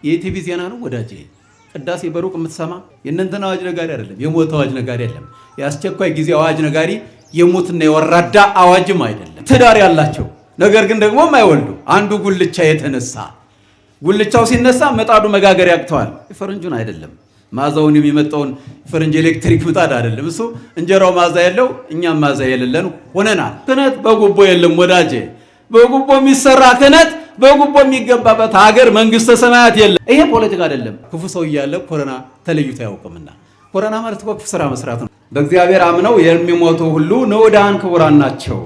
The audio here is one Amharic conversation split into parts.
የኢቲቪ ዜና ነው ወዳጄ። ቅዳሴ በሩቅ የምትሰማ የእነንተን አዋጅ ነጋሪ አይደለም፣ የሞት አዋጅ ነጋሪ አይደለም፣ የአስቸኳይ ጊዜ አዋጅ ነጋሪ የሞትና የወራዳ አዋጅም አይደለም። ትዳር ያላቸው ነገር ግን ደግሞ የማይወልዱ አንዱ ጉልቻ የተነሳ ጉልቻው ሲነሳ ምጣዱ መጋገር ያቅተዋል። የፈረንጁን አይደለም ማዛውን የሚመጣውን ፈረንጅ ኤሌክትሪክ ምጣድ አይደለም እሱ። እንጀራው ማዛ ያለው እኛም ማዛ የሌለን ሆነናል። ክህነት በጉቦ የለም ወዳጄ። በጉቦ የሚሰራ ክህነት በጉቦ የሚገባበት ሀገር መንግስተ ሰማያት የለም። ይሄ ፖለቲካ አይደለም። ክፉ ሰው እያለ ኮሮና ተለይቶ አያውቅምና ኮሮና ማለት ክፉ ስራ መስራት ነው። በእግዚአብሔር አምነው የሚሞቱ ሁሉ ንዑዳን ክቡራን ናቸው፣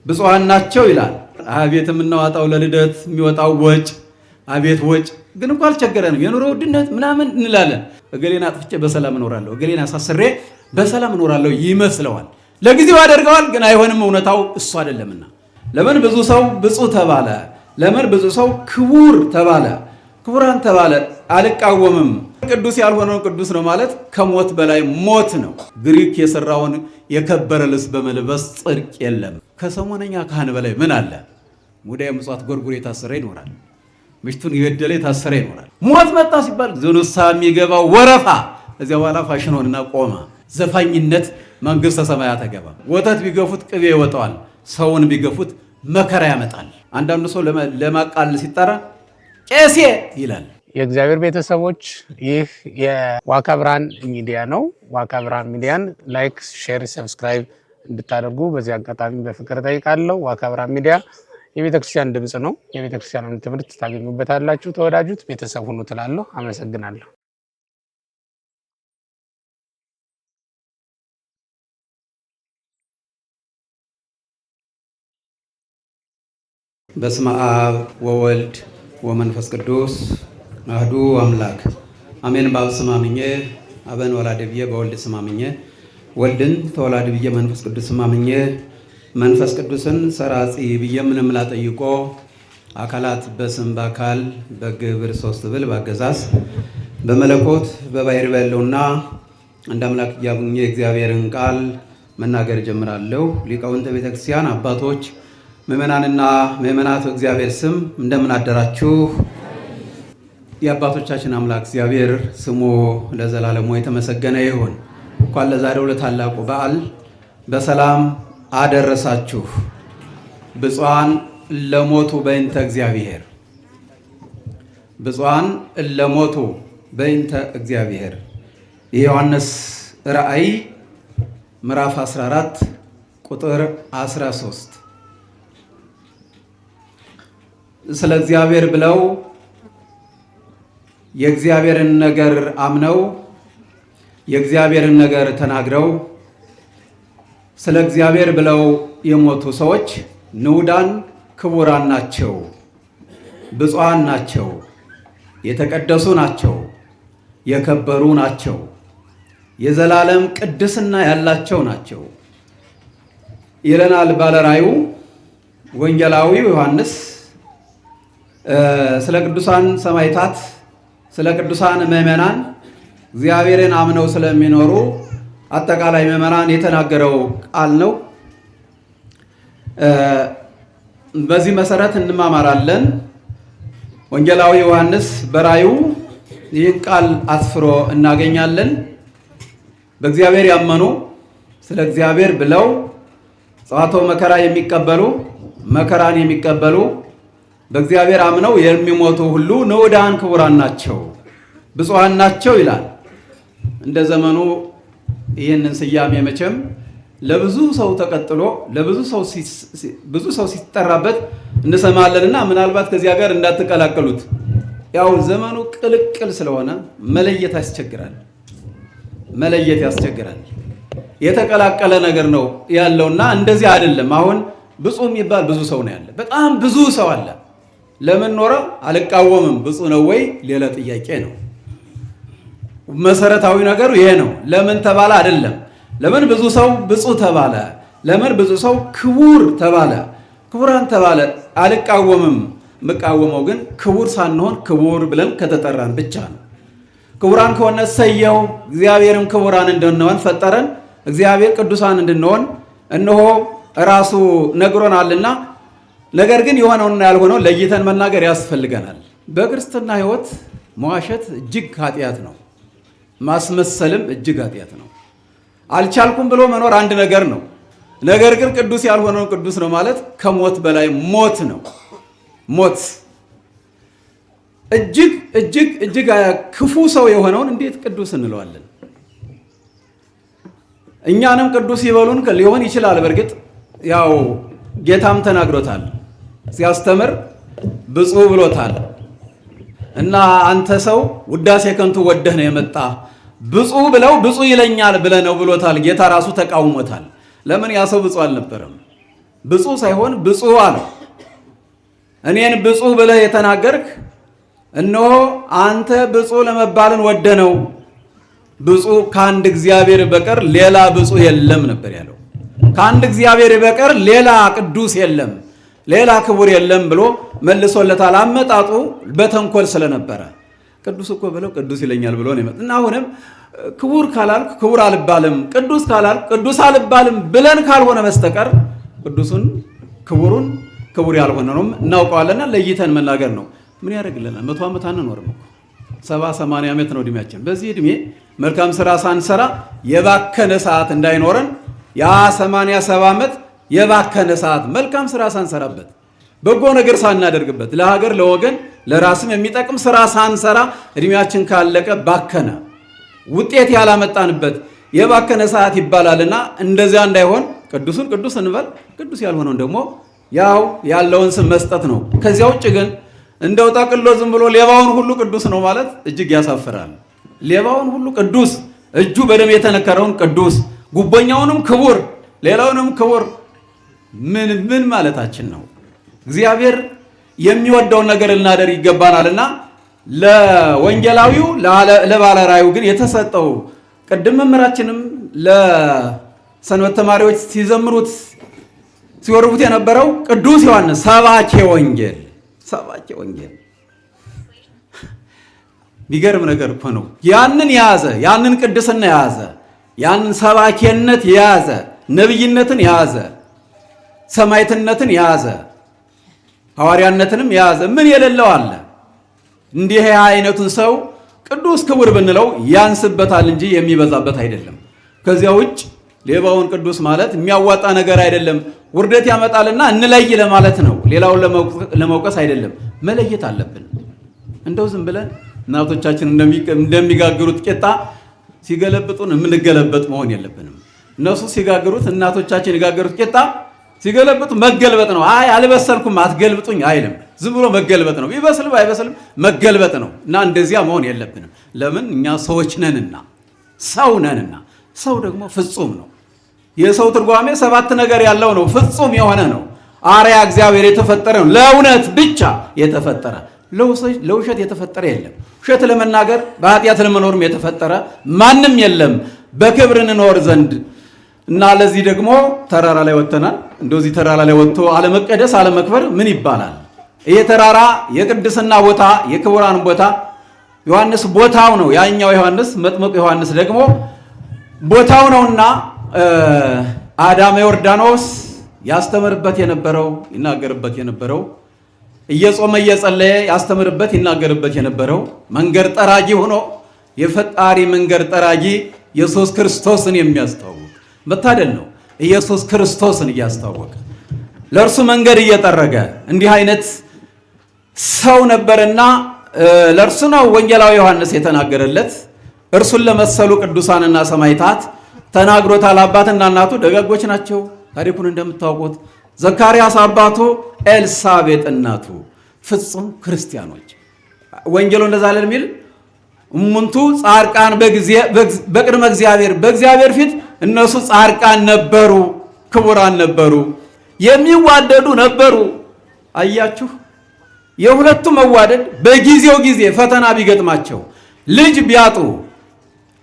ብፁዓን ናቸው ይላል። አቤት የምናዋጣው ለልደት የሚወጣው ወጭ፣ አቤት ወጭ። ግን እንኳን አልቸገረንም። የኑሮ ውድነት ምናምን እንላለን። እገሌን አጥፍቼ በሰላም እኖራለሁ፣ እገሌን አሳስሬ በሰላም እኖራለሁ ይመስለዋል። ለጊዜው ያደርገዋል፣ ግን አይሆንም። እውነታው እሱ አይደለምና ለምን ብዙ ሰው ብፁዕ ተባለ? ለምን ብዙ ሰው ክቡር ተባለ? ክቡራን ተባለ? አልቃወምም። ቅዱስ ያልሆነውን ቅዱስ ነው ማለት ከሞት በላይ ሞት ነው። ግሪክ የሰራውን የከበረ ልብስ በመልበስ ጽድቅ የለም። ከሰሞነኛ ካህን በላይ ምን አለ? ሙዳየ ምጽዋት ጎርጉሮ የታሰረ ይኖራል። ምሽቱን የገደለ የታሰረ ይኖራል። ሞት መጣ ሲባል ዝኑሳ የሚገባው ወረፋ እዚያ በኋላ ፋሽን ሆነና ቆማ። ዘፋኝነት መንግስተ ሰማያት ተገባ። ወተት ቢገፉት ቅቤ ይወጣዋል፣ ሰውን ቢገፉት መከራ ያመጣል። አንዳንዱ ሰው ለማቃል ሲጠራ ቄሴ ይላል። የእግዚአብሔር ቤተሰቦች ይህ የዋካ ብርሃን ሚዲያ ነው። ዋካ ብርሃን ሚዲያን ላይክ፣ ሼር፣ ሰብስክራይብ እንድታደርጉ በዚህ አጋጣሚ በፍቅር ጠይቃለሁ። ዋካ ብርሃን ሚዲያ የቤተክርስቲያን ድምፅ ነው። የቤተክርስቲያንን ትምህርት ታገኙበታላችሁ። ተወዳጁት ቤተሰብ ሁኑ ትላለሁ። አመሰግናለሁ። በስመ አብ ወወልድ ወመንፈስ ቅዱስ አህዱ አምላክ አሜን። በአብ ስም አምኜ አብን ወላዲ ብዬ በወልድ ስም አምኜ ወልድን ተወላዲ ብዬ መንፈስ ቅዱስ ስም አምኜ መንፈስ ቅዱስን ሰራጺ ብዬ ምንም ላጠይቆ አካላት በስም በአካል በግብር ሶስት ብል በአገዛዝ በመለኮት በባሕርይ ያለውና አንድ አምላክ እያምኜ እግዚአብሔርን ቃል መናገር ጀምራለሁ። ሊቃውንተ ቤተክርስቲያን አባቶች፣ ምእመናንና ምእመናት በእግዚአብሔር ስም እንደምን አደራችሁ? የአባቶቻችን አምላክ እግዚአብሔር ስሙ ለዘላለሙ የተመሰገነ ይሁን። እንኳን ለዛሬው ለታላቁ በዓል በሰላም አደረሳችሁ። ብፁዓን ለሞቱ በእንተ እግዚአብሔር፣ ብፁዓን ለሞቱ በእንተ እግዚአብሔር። የዮሐንስ ራእይ ምዕራፍ 14 ቁጥር 13 ስለ እግዚአብሔር ብለው የእግዚአብሔርን ነገር አምነው የእግዚአብሔርን ነገር ተናግረው ስለ እግዚአብሔር ብለው የሞቱ ሰዎች ንዑዳን ክቡራን ናቸው፣ ብፁዓን ናቸው፣ የተቀደሱ ናቸው፣ የከበሩ ናቸው፣ የዘላለም ቅድስና ያላቸው ናቸው ይለናል ባለራእዩ ወንጌላዊው ዮሐንስ። ስለ ቅዱሳን ሰማዕታት፣ ስለ ቅዱሳን ምእመናን እግዚአብሔርን አምነው ስለሚኖሩ አጠቃላይ ምእመናን የተናገረው ቃል ነው። በዚህ መሰረት እንማማራለን። ወንጌላዊ ዮሐንስ በራእዩ ይህን ቃል አስፍሮ እናገኛለን። በእግዚአብሔር ያመኑ ስለ እግዚአብሔር ብለው ጸዋቶ መከራ የሚቀበሉ መከራን የሚቀበሉ በእግዚአብሔር አምነው የሚሞቱ ሁሉ ንዑዳን ክቡራን ናቸው፣ ብፁዓን ናቸው ይላል። እንደ ዘመኑ ይህንን ስያሜ መቼም ለብዙ ሰው ተቀጥሎ ብዙ ሰው ሲጠራበት እንሰማለንና ምናልባት ከዚያ ጋር እንዳትቀላቀሉት። ያው ዘመኑ ቅልቅል ስለሆነ መለየት ያስቸግራል። የተቀላቀለ ነገር ነው ያለውና እንደዚህ አይደለም። አሁን ብፁዕ የሚባል ብዙ ሰው ነው ያለ፣ በጣም ብዙ ሰው አለ። ለምን ኖረው? አልቃወምም። ብፁዕ ነው ወይ ሌላ ጥያቄ ነው። መሰረታዊ ነገሩ ይሄ ነው። ለምን ተባለ አይደለም። ለምን ብዙ ሰው ብፁዕ ተባለ? ለምን ብዙ ሰው ክቡር ተባለ? ክቡራን ተባለ? አልቃወምም። የምቃወመው ግን ክቡር ሳንሆን ክቡር ብለን ከተጠራን ብቻ ነው። ክቡራን ከሆነ ሰየው። እግዚአብሔርም ክቡራን እንድንሆን ፈጠረን። እግዚአብሔር ቅዱሳን እንድንሆን እነሆ ራሱ ነግሮናልና፣ ነገር ግን የሆነውና ያልሆነው ለይተን መናገር ያስፈልገናል። በክርስትና ሕይወት መዋሸት እጅግ ኃጢአት ነው። ማስመሰልም እጅግ ኃጢአት ነው። አልቻልኩም ብሎ መኖር አንድ ነገር ነው። ነገር ግን ቅዱስ ያልሆነውን ቅዱስ ነው ማለት ከሞት በላይ ሞት ነው። ሞት እጅግ እጅግ እጅግ ክፉ ሰው የሆነውን እንዴት ቅዱስ እንለዋለን? እኛንም ቅዱስ ይበሉን ሊሆን ይችላል። በእርግጥ ያው ጌታም ተናግሮታል ሲያስተምር ብፁዕ ብሎታል። እና አንተ ሰው ውዳሴ ከንቱ ወደህ ነው የመጣ ብፁዕ ብለው ብፁዕ ይለኛል ብለህ ነው ብሎታል። ጌታ ራሱ ተቃውሞታል። ለምን? ያ ሰው ብፁዕ አልነበረም። ብፁዕ ሳይሆን ብፁዕ አለ። እኔን ብፁዕ ብለህ የተናገርክ እነሆ አንተ ብፁዕ ለመባልን ወደ ነው። ብፁዕ ከአንድ እግዚአብሔር በቀር ሌላ ብፁዕ የለም ነበር ያለው። ከአንድ እግዚአብሔር በቀር ሌላ ቅዱስ የለም፣ ሌላ ክቡር የለም ብሎ መልሶለታል። አመጣጡ በተንኮል ስለነበረ ቅዱስ እኮ ብለው ቅዱስ ይለኛል ብሎ ነው እና አሁንም ክቡር ካላልክ ክቡር አልባልም፣ ቅዱስ ካላልክ ቅዱስ አልባልም ብለን ካልሆነ በስተቀር ቅዱሱን ክቡሩን ክቡር ያልሆነውም እናውቀዋለና ለይተን መናገር ነው። ምን ያደርግልናል? 100 ዓመት አንኖርም እኮ 70-80 ዓመት ነው እድሜያችን። በዚህ እድሜ መልካም ስራ ሳንሰራ የባከነ ሰዓት እንዳይኖረን ያ 87 ዓመት የባከነ ሰዓት መልካም ስራ ሳንሰራበት በጎ ነገር ሳናደርግበት ለሀገር ለወገን ለራስም የሚጠቅም ስራ ሳንሰራ እድሜያችን ካለቀ ባከነ፣ ውጤት ያላመጣንበት የባከነ ሰዓት ይባላልና እንደዚያ እንዳይሆን ቅዱሱን ቅዱስ እንበል፣ ቅዱስ ያልሆነውን ደግሞ ያው ያለውን ስም መስጠት ነው። ከዚያ ውጭ ግን እንደው ጠቅሎ ዝም ብሎ ሌባውን ሁሉ ቅዱስ ነው ማለት እጅግ ያሳፍራል። ሌባውን ሁሉ ቅዱስ፣ እጁ በደም የተነከረውን ቅዱስ፣ ጉቦኛውንም ክቡር፣ ሌላውንም ክቡር ምን ማለታችን ነው? እግዚአብሔር የሚወደውን ነገር ልናደርግ ይገባናልና ለወንጌላዊው ለባለራዩ ግን የተሰጠው ቅድም መምህራችንም ለሰንበት ተማሪዎች ሲዘምሩት ሲወርቡት የነበረው ቅዱስ ዮሐንስ ሰባኬ ወንጌል የሚገርም ነገር እኮ ነው። ያንን የያዘ ያንን ቅድስና የያዘ ያንን ሰባኬነት የያዘ ነብይነትን የያዘ ሰማዕትነትን የያዘ ሐዋርያነትንም የያዘ ምን የሌለው አለ? እንዲህ አይነቱን ሰው ቅዱስ ክቡር ብንለው ያንስበታል እንጂ የሚበዛበት አይደለም። ከዚያ ውጭ ሌባውን ቅዱስ ማለት የሚያዋጣ ነገር አይደለም። ውርደት ያመጣልና እንለይ ለማለት ነው። ሌላውን ለመውቀስ አይደለም። መለየት አለብን። እንደው ዝም ብለን እናቶቻችን እንደሚጋግሩት ቂጣ ሲገለብጡን የምንገለበጥ መሆን የለብንም። እነሱ ሲጋግሩት እናቶቻችን የጋገሩት ቂጣ ሲገለብጡ መገልበጥ ነው። አይ አልበሰልኩም አትገልብጡኝ አይልም። ዝም ብሎ መገልበጥ ነው። ቢበስልም አይበስልም መገልበጥ ነው እና እንደዚያ መሆን የለብንም። ለምን? እኛ ሰዎች ነንና፣ ሰው ነንና። ሰው ደግሞ ፍጹም ነው። የሰው ትርጓሜ 7 ነገር ያለው ነው። ፍጹም የሆነ ነው። አርያ እግዚአብሔር የተፈጠረ ነው። ለእውነት ብቻ የተፈጠረ፣ ለውሸት የተፈጠረ የለም። ውሸት ለመናገር በኃጢአት ለመኖርም የተፈጠረ ማንም የለም በክብር እንኖር ዘንድ እና ለዚህ ደግሞ ተራራ ላይ ወጥተናል። እንደዚህ ተራራ ላይ ወጥቶ አለመቀደስ አለመክበር ምን ይባላል? ይሄ ተራራ የቅድስና ቦታ የክቡራን ቦታ ዮሐንስ ቦታው ነው። ያኛው ዮሐንስ መጥምቁ ዮሐንስ ደግሞ ቦታው ነውና አዳመ ዮርዳኖስ ያስተምርበት የነበረው ይናገርበት የነበረው እየጾመ እየጸለየ ያስተምርበት ይናገርበት የነበረው መንገድ ጠራጊ ሆኖ የፈጣሪ መንገድ ጠራጊ ኢየሱስ ክርስቶስን የሚያስተዋውቅ መታደል ነው። ኢየሱስ ክርስቶስን እያስተዋወቀ ለእርሱ መንገድ እየጠረገ እንዲህ አይነት ሰው ነበርና ለእርሱ ነው ወንጌላዊ ዮሐንስ የተናገረለት። እርሱን ለመሰሉ ቅዱሳንና ሰማዕታት ተናግሮታል። አባትና እናቱ ደጋጎች ናቸው። ታሪኩን እንደምታውቁት ዘካርያስ አባቱ፣ ኤልሳቤጥ እናቱ ፍጹም ክርስቲያኖች። ወንጌሉ እንደዛ አለ የሚል እሙንቱ ጻድቃን በቅድመ እግዚአብሔር፣ በእግዚአብሔር ፊት እነሱ ጻድቃን ነበሩ፣ ክቡራን ነበሩ፣ የሚዋደዱ ነበሩ። አያችሁ፣ የሁለቱ መዋደድ በጊዜው ጊዜ ፈተና ቢገጥማቸው ልጅ ቢያጡ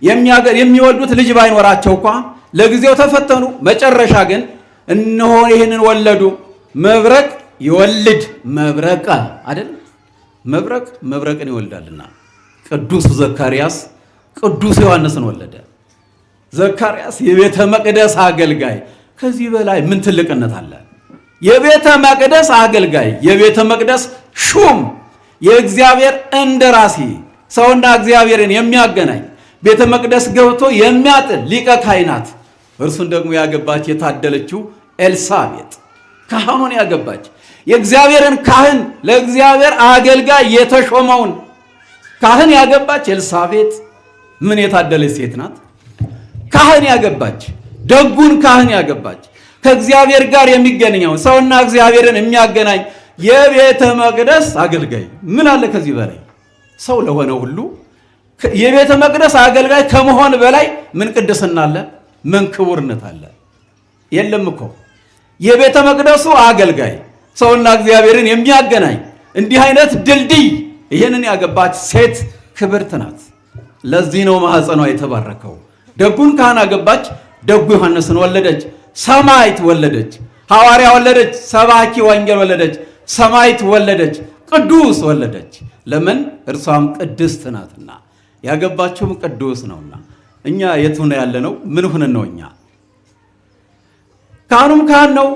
የሚወዱት ልጅ ባይኖራቸው እንኳ ለጊዜው ተፈተኑ። መጨረሻ ግን እነሆ ይህንን ወለዱ። መብረቅ ይወልድ መብረቅ አይደል? መብረቅ መብረቅን ይወልዳልና ቅዱስ ዘካርያስ ቅዱስ ዮሐንስን ወለደ። ዘካርያስ የቤተ መቅደስ አገልጋይ። ከዚህ በላይ ምን ትልቅነት አለ? የቤተ መቅደስ አገልጋይ፣ የቤተ መቅደስ ሹም፣ የእግዚአብሔር እንደራሲ፣ ሰውና እግዚአብሔርን የሚያገናኝ ቤተ መቅደስ ገብቶ የሚያጥን ሊቀ ካህናት እርሱን ደግሞ ያገባች የታደለችው ኤልሳቤጥ ካህኑን ያገባች የእግዚአብሔርን ካህን ለእግዚአብሔር አገልጋይ የተሾመውን ካህን ያገባች ኤልሳቤጥ ምን የታደለች ሴት ናት? ካህን ያገባች ደጉን ካህን ያገባች ከእግዚአብሔር ጋር የሚገናኘው ሰውና እግዚአብሔርን የሚያገናኝ የቤተ መቅደስ አገልጋይ ምን አለ ከዚህ በላይ? ሰው ለሆነ ሁሉ የቤተ መቅደስ አገልጋይ ከመሆን በላይ ምን ቅድስና አለ? ምን ክቡርነት አለ? የለም እኮ። የቤተ መቅደሱ አገልጋይ ሰውና እግዚአብሔርን የሚያገናኝ እንዲህ አይነት ድልድይ ይህንን ያገባች ሴት ክብርት ናት። ለዚህ ነው ማኅፀኗ የተባረከው። ደጉን ካህን አገባች፣ ደጉ ዮሐንስን ወለደች፣ ሰማዕት ወለደች፣ ሐዋርያ ወለደች፣ ሰባኪ ወንጌል ወለደች፣ ሰማዕት ወለደች፣ ቅዱስ ወለደች። ለምን? እርሷም ቅድስት ናትና ያገባችውም ቅዱስ ነውና። እኛ የት ሆነ ያለነው? ምን ሆነን ነው እኛ? ካህኑም ካህን ነው።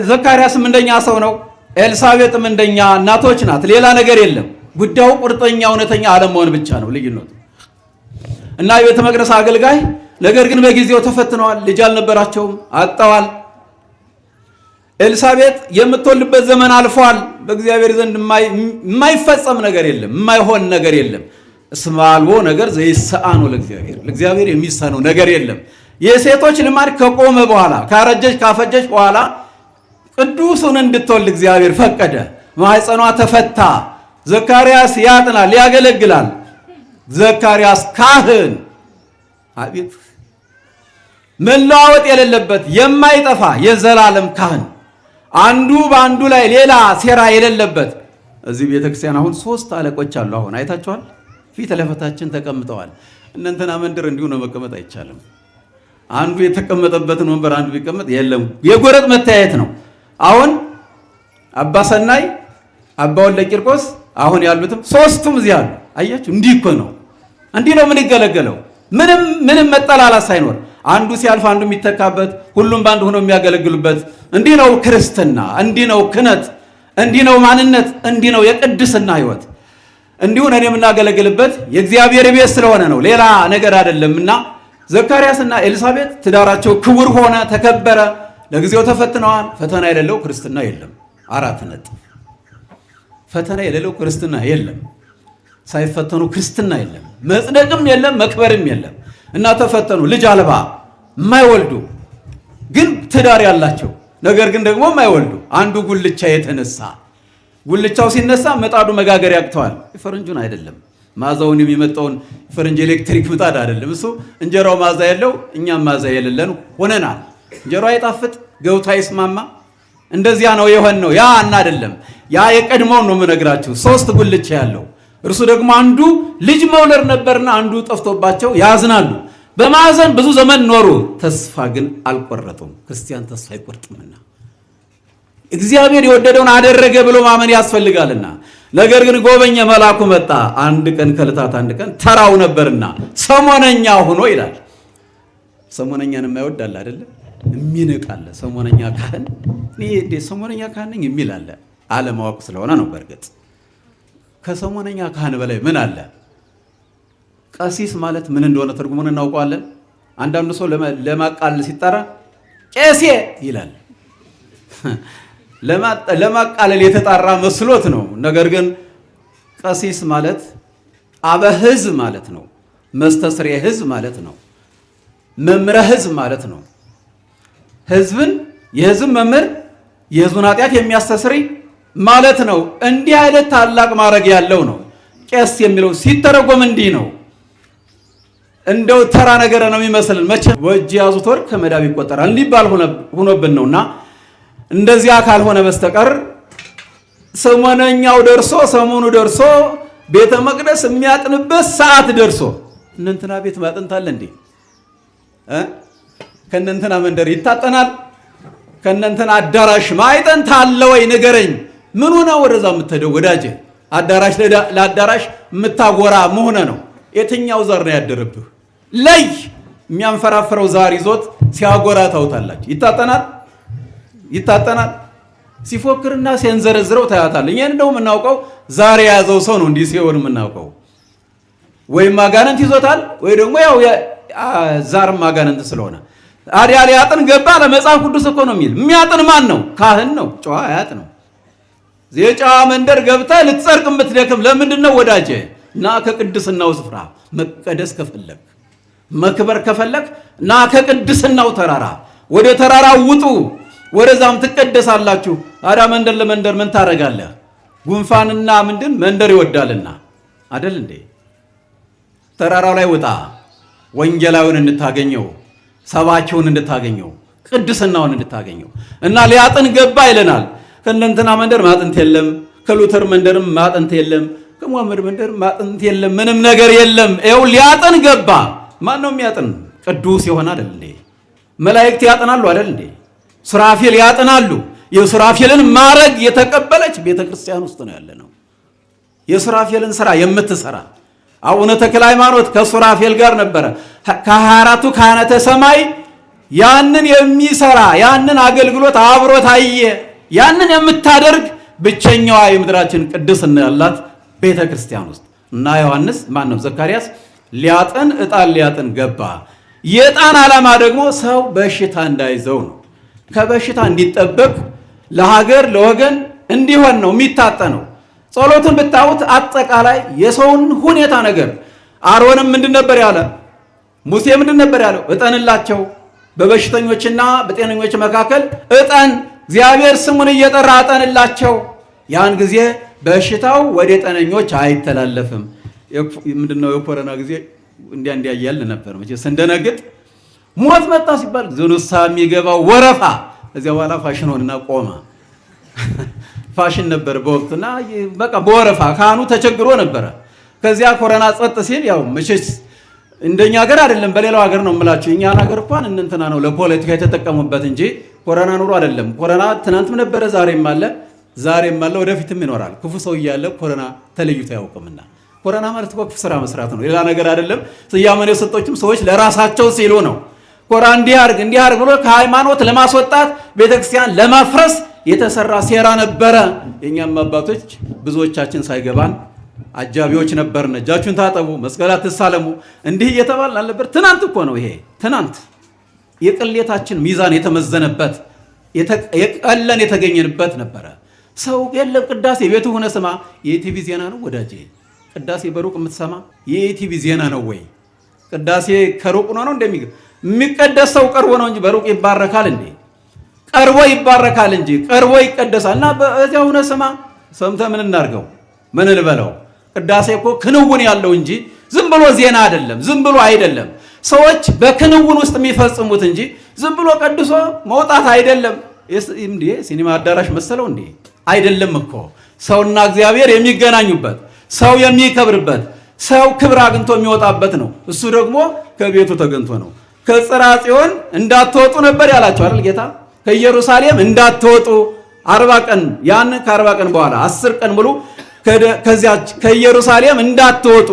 ዘካርያስም እንደኛ ሰው ነው። ኤልሳቤጥም እንደኛ እናቶች ናት። ሌላ ነገር የለም። ጉዳዩ ቁርጠኛ እውነተኛ አለመሆን ብቻ ነው ልዩነቱ። እና የቤተ መቅደስ አገልጋይ ነገር ግን በጊዜው ተፈትነዋል። ልጅ አልነበራቸውም፣ አጥተዋል። ኤልሳቤጥ የምትወልድበት ዘመን አልፏል። በእግዚአብሔር ዘንድ የማይፈጸም ነገር የለም፣ የማይሆን ነገር የለም። እስመ አልቦ ነገር ዘይሰአኖ ለእግዚአብሔር የሚሳነው ነገር የለም። የሴቶች ልማድ ከቆመ በኋላ ካረጀች ካፈጀች በኋላ ቅዱሱን እንድትወልድ እግዚአብሔር ፈቀደ። ማኅፀኗ ተፈታ። ዘካርያስ ያጥናል፣ ያገለግላል። ዘካርያስ ካህን፣ አቤት መለዋወጥ የሌለበት የማይጠፋ የዘላለም ካህን፣ አንዱ በአንዱ ላይ ሌላ ሴራ የሌለበት። እዚህ ቤተክርስቲያን አሁን 3 አለቆች አሉ። አሁን አይታችኋል። ፊት ለፊታችን ተቀምጠዋል። እነንተና መንደር እንዲሁ ነው መቀመጥ አይቻልም። አንዱ የተቀመጠበትን ወንበር አንዱ ቢቀመጥ የለም፣ የጎረጥ መተያየት ነው። አሁን አባ ሰናይ፣ አባ ወልደ ቂርቆስ አሁን ያሉትም 3ቱም እዚህ አሉ። አያችሁ፣ እንዲህ እኮ ነው። እንዲህ ነው ምን ይገለገለው፣ ምንም መጠላላት ሳይኖር አንዱ ሲያልፍ አንዱ የሚተካበት፣ ሁሉም ባንድ ሆኖ የሚያገለግሉበት። እንዲህ ነው ክርስትና፣ እንዲህ ነው ክህነት፣ እንዲህ ነው ማንነት፣ እንዲህ ነው የቅድስና ሕይወት። እንዲሁን እኔ የምናገለግልበት የእግዚአብሔር ቤት ስለሆነ ነው፣ ሌላ ነገር አይደለምና ዘካርያስና ኤልሳቤጥ ትዳራቸው ክቡር ሆነ፣ ተከበረ። ለጊዜው ተፈትነዋል። ፈተና የሌለው ክርስትና የለም። 4 ነጥብ። ፈተና የሌለው ክርስትና የለም። ሳይፈተኑ ክርስትና የለም። መጽደቅም የለም፣ መክበርም የለም። እና ተፈተኑ። ልጅ አልባ የማይወልዱ ግን ትዳር ያላቸው ነገር ግን ደግሞ የማይወልዱ። አንዱ ጉልቻ የተነሳ ጉልቻው ሲነሳ ምጣዱ መጋገር ያቅተዋል። የፈረንጁን አይደለም ማዛውን የሚመጣውን ፈረንጅ ኤሌክትሪክ ምጣድ አይደለም እሱ። እንጀራው ማዛ ያለው እኛም ማዛ የሌለን ሆነናል። እንጀራው አይጣፍጥ፣ ገብቶ አይስማማ። እንደዚያ ነው የሆን ነው። ያ እና አይደለም ያ የቀድሞው ነው የምነግራችሁ። 3 ጉልቻ ያለው እርሱ ደግሞ አንዱ ልጅ መውለድ ነበርና አንዱ ጠፍቶባቸው ያዝናሉ። በማዘን ብዙ ዘመን ኖሩ። ተስፋ ግን አልቆረጡም። ክርስቲያን ተስፋ አይቆርጥምና እግዚአብሔር የወደደውን አደረገ ብሎ ማመን ያስፈልጋልና። ነገር ግን ጎበኘ፣ መልአኩ መጣ። አንድ ቀን ከዕለታት አንድ ቀን ተራው ነበርና ሰሞነኛ ሆኖ ይላል። ሰሞነኛን የማይወድ አለ አይደለ? የሚንቅ አለ። ሰሞነኛ ካህን እኔ እንዴት ሰሞነኛ ካህን ነኝ የሚል አለ። አለማወቅ ስለሆነ ነው። በእርግጥ ከሰሞነኛ ካህን በላይ ምን አለ? ቀሲስ ማለት ምን እንደሆነ ትርጉሙን እናውቀዋለን። አንዳንዱ ሰው ለማቃለል ሲጠራ ቄሴ ይላል። ለማቃለል የተጣራ መስሎት ነው። ነገር ግን ቀሲስ ማለት አበ ሕዝብ ማለት ነው። መስተስሬ ሕዝብ ማለት ነው። መምረ ሕዝብ ማለት ነው። ሕዝብን የሕዝብ መምህር፣ የሕዝቡን ኃጢአት የሚያስተስሪ ማለት ነው። እንዲህ አይነት ታላቅ ማዕረግ ያለው ነው። ቄስ የሚለው ሲተረጎም እንዲህ ነው። እንደው ተራ ነገር ነው የሚመስልን። መቼ ወጅ ያዙት ወርቅ ከመዳብ ይቆጠራል እንዲባል ሆኖብን ነውና እንደዚያ ካልሆነ በስተቀር ሰሞነኛው ደርሶ ሰሞኑ ደርሶ ቤተ መቅደስ የሚያጥንበት ሰዓት ደርሶ እነንትና ቤት ማጥንታለ እንዴ? ከእነንትና መንደር ይታጠናል? ከእነንትና አዳራሽ ማይጠንት አለ ወይ ንገረኝ። ምን ሆነ ወደዛ የምትሄደው ወዳጄ? አዳራሽ ለአዳራሽ የምታጎራ መሆነ ነው። የትኛው ዛር ነው ያደረብህ? ለይ የሚያንፈራፍረው ዛር ይዞት ሲያጎራ ታውታላችሁ። ይታጠናል። ሲፎክርና ሲንዘረዝረው ታያታል። እኛ እንደው የምናውቀው ዛሬ የያዘው ሰው ነው እንዲህ ሲሆን የምናውቀው። ወይም አጋንንት ይዞታል ወይ ደግሞ ያው ዛርም አጋንንት ስለሆነ ታዲያ ሊያጥን ገባ። ለመጽሐፍ ቅዱስ እኮ ነው የሚል። የሚያጥን ማን ነው? ካህን ነው። ጨዋ አያጥንም። የጨዋ መንደር ገብተህ ልትጸድቅ የምትደክም ለምንድን ነው ወዳጄ? ና ከቅድስናው ስፍራ መቀደስ ከፈለግ መክበር ከፈለግ ና ከቅድስናው ተራራ ወደ ተራራው ውጡ፣ ወደዛም ትቀደሳላችሁ። ታዲያ መንደር ለመንደር ምን ታደርጋለህ? ጉንፋንና ምንድን መንደር ይወዳልና አደል እንዴ? ተራራው ላይ ውጣ፣ ወንጌላዊውን እንድታገኘው፣ ሰባኪውን እንድታገኘው፣ ቅድስናውን እንድታገኘው እና ሊያጥን ገባ ይለናል። ከእነንትና መንደር ማጥንት የለም፣ ከሉተር መንደርም ማጥንት የለም፣ ከሙሐመድ መንደር ማጥንት የለም፣ ምንም ነገር የለም። ይኸው ሊያጥን ገባ። ማን ነው የሚያጥን? ቅዱስ የሆነ አይደል እንዴ? መላእክት ያጥናሉ አይደል እንዴ? ሱራፌል ያጥናሉ። የሱራፌልን ማዕረግ የተቀበለች ቤተ ክርስቲያን ውስጥ ነው ያለ ነው። የሱራፌልን ስራ የምትሰራ አቡነ ተክለ ሃይማኖት ከሱራፌል ጋር ነበረ። ከ24ቱ ካህናተ ሰማይ ያንን የሚሰራ ያንን አገልግሎት አብሮ ታየ። ያንን የምታደርግ ብቸኛዋ የምድራችን ቅድስና ያላት ቤተ ክርስቲያን ውስጥ እና ዮሐንስ ማን ነው ዘካርያስ ሊያጥን ዕጣን ሊያጥን ገባ። የዕጣን ዓላማ ደግሞ ሰው በሽታ እንዳይዘው ነው። ከበሽታ እንዲጠበቅ ለሀገር ለወገን እንዲሆን ነው የሚታጠነው። ጸሎትን ብታዩት አጠቃላይ የሰውን ሁኔታ ነገር አሮንም ምንድን ነበር ያለ? ሙሴ ምንድን ነበር ያለው? ዕጠንላቸው በበሽተኞችና በጤነኞች መካከል ዕጠን፣ እግዚአብሔር ስሙን እየጠራ ዕጠንላቸው። ያን ጊዜ በሽታው ወደ ጤነኞች አይተላለፍም። ምንድነው የኮረና ጊዜ እንዲያ እያልን ነበር። መቼስ እንደነግጥ ሞት መጣ ሲባል ዝኑሳ የሚገባው ወረፋ እዚያ በኋላ ፋሽን ሆነና ቆመ። ፋሽን ነበር በወቅቱና በቃ በወረፋ ካህኑ ተቸግሮ ነበረ። ከዚያ ኮረና ጸጥ ሲል ያው መቼስ እንደኛ ሀገር አይደለም በሌላው ሀገር ነው የምላችሁ። እኛ ሀገር እንኳን እንትና ነው ለፖለቲካ የተጠቀሙበት እንጂ ኮረና ኑሮ አይደለም። ኮረና ትናንትም ነበረ፣ ዛሬም አለ፣ ወደፊትም ይኖራል። ክፉ ሰው እያለ ኮረና ተለይቶ አያውቅምና ኮረና ማለት እኮ ስራ መስራት ነው፣ ሌላ ነገር አይደለም። ስያሜን የሰጦችም ሰዎች ለራሳቸው ሲሉ ነው። ኮረና እንዲህ አርግ ብሎ ከሃይማኖት ለማስወጣት ቤተክርስቲያን ለማፍረስ የተሰራ ሴራ ነበረ። የኛም አባቶች ብዙዎቻችን ሳይገባን አጃቢዎች ነበርን። እጃችሁን ታጠቡ፣ መስቀል አትሳለሙ እንዲህ እየተባልን አልነበር? ትናንት እኮ ነው ይሄ። ትናንት የቅሌታችን ሚዛን የተመዘነበት የቀለን የተገኘንበት ነበረ። ሰው የለም ቅዳሴ ቤቱ ሆነ ስማ። የኢቲቪ ዜና ነው ወዳጄ። ቅዳሴ በሩቅ የምትሰማ የኢቲቪ ዜና ነው ወይ? ቅዳሴ ከሩቅ ነው የሚቀደስ ሰው ቀርቦ ነው እንጂ በሩቅ ይባረካል እንዴ? ቀርቦ ይባረካል እንጂ ቀርቦ ይቀደሳል። እና በዚያ ሆነ ስማ። ሰምተህ ምን እናርገው? ምን ልበለው? ቅዳሴ እኮ ክንውን ያለው እንጂ ዝም ብሎ ዜና አይደለም፣ ዝም ብሎ አይደለም። ሰዎች በክንውን ውስጥ የሚፈጽሙት እንጂ ዝም ብሎ ቀድሶ መውጣት አይደለም። እንዴ ሲኒማ አዳራሽ መሰለው እንዴ? አይደለም እኮ ሰውና እግዚአብሔር የሚገናኙበት፣ ሰው የሚከብርበት፣ ሰው ክብር አግኝቶ የሚወጣበት ነው። እሱ ደግሞ ከቤቱ ተገኝቶ ነው። ከጽርሐ ጽዮን እንዳትወጡ ነበር ያላቸው አይደል ጌታ? ከኢየሩሳሌም እንዳትወጡ 40 ቀን ያን ከ40 ቀን በኋላ 10 ቀን ሙሉ ከዚያች ከኢየሩሳሌም እንዳትወጡ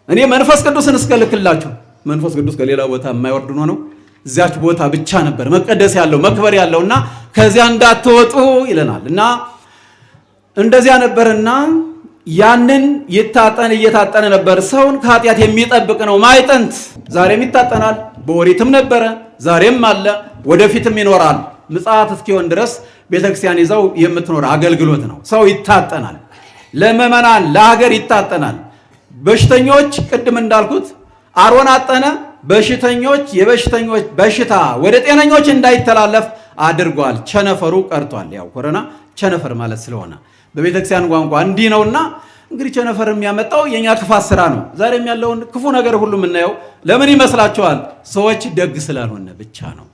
እኔ መንፈስ ቅዱስን እስከልክላችሁ። መንፈስ ቅዱስ ከሌላ ቦታ የማይወርድ ነው። እዚያች ቦታ ብቻ ነበር መቀደስ ያለው መክበር ያለውና ከዚያ እንዳትወጡ ይለናል። እና እንደዚያ ነበርና ያንን እየታጠነ ነበር። ሰውን ከኃጢአት የሚጠብቅ ነው ማይጠንት። ዛሬም ይታጠናል። በኦሪትም ነበረ፣ ዛሬም አለ፣ ወደፊትም ይኖራል። ምጽአት እስኪሆን ድረስ ቤተክርስቲያን ይዘው የምትኖር አገልግሎት ነው። ሰው ይታጠናል። ለምዕመናን ለሀገር ይታጠናል። በሽተኞች ቅድም እንዳልኩት አሮን አጠነ። በሽተኞች የበሽተኞች በሽታ ወደ ጤነኞች እንዳይተላለፍ አድርጓል። ቸነፈሩ ቀርቷል። ያው ኮሮና ቸነፈር ማለት ስለሆነ በቤተክርስቲያን ቋንቋ እንዲህ ነውና እንግዲህ ቸነፈር የሚያመጣው የኛ ክፋት ስራ ነው። ዛሬም ያለውን ክፉ ነገር ሁሉ የምናየው ለምን ይመስላችኋል? ሰዎች ደግ ስላልሆነ ብቻ ነው።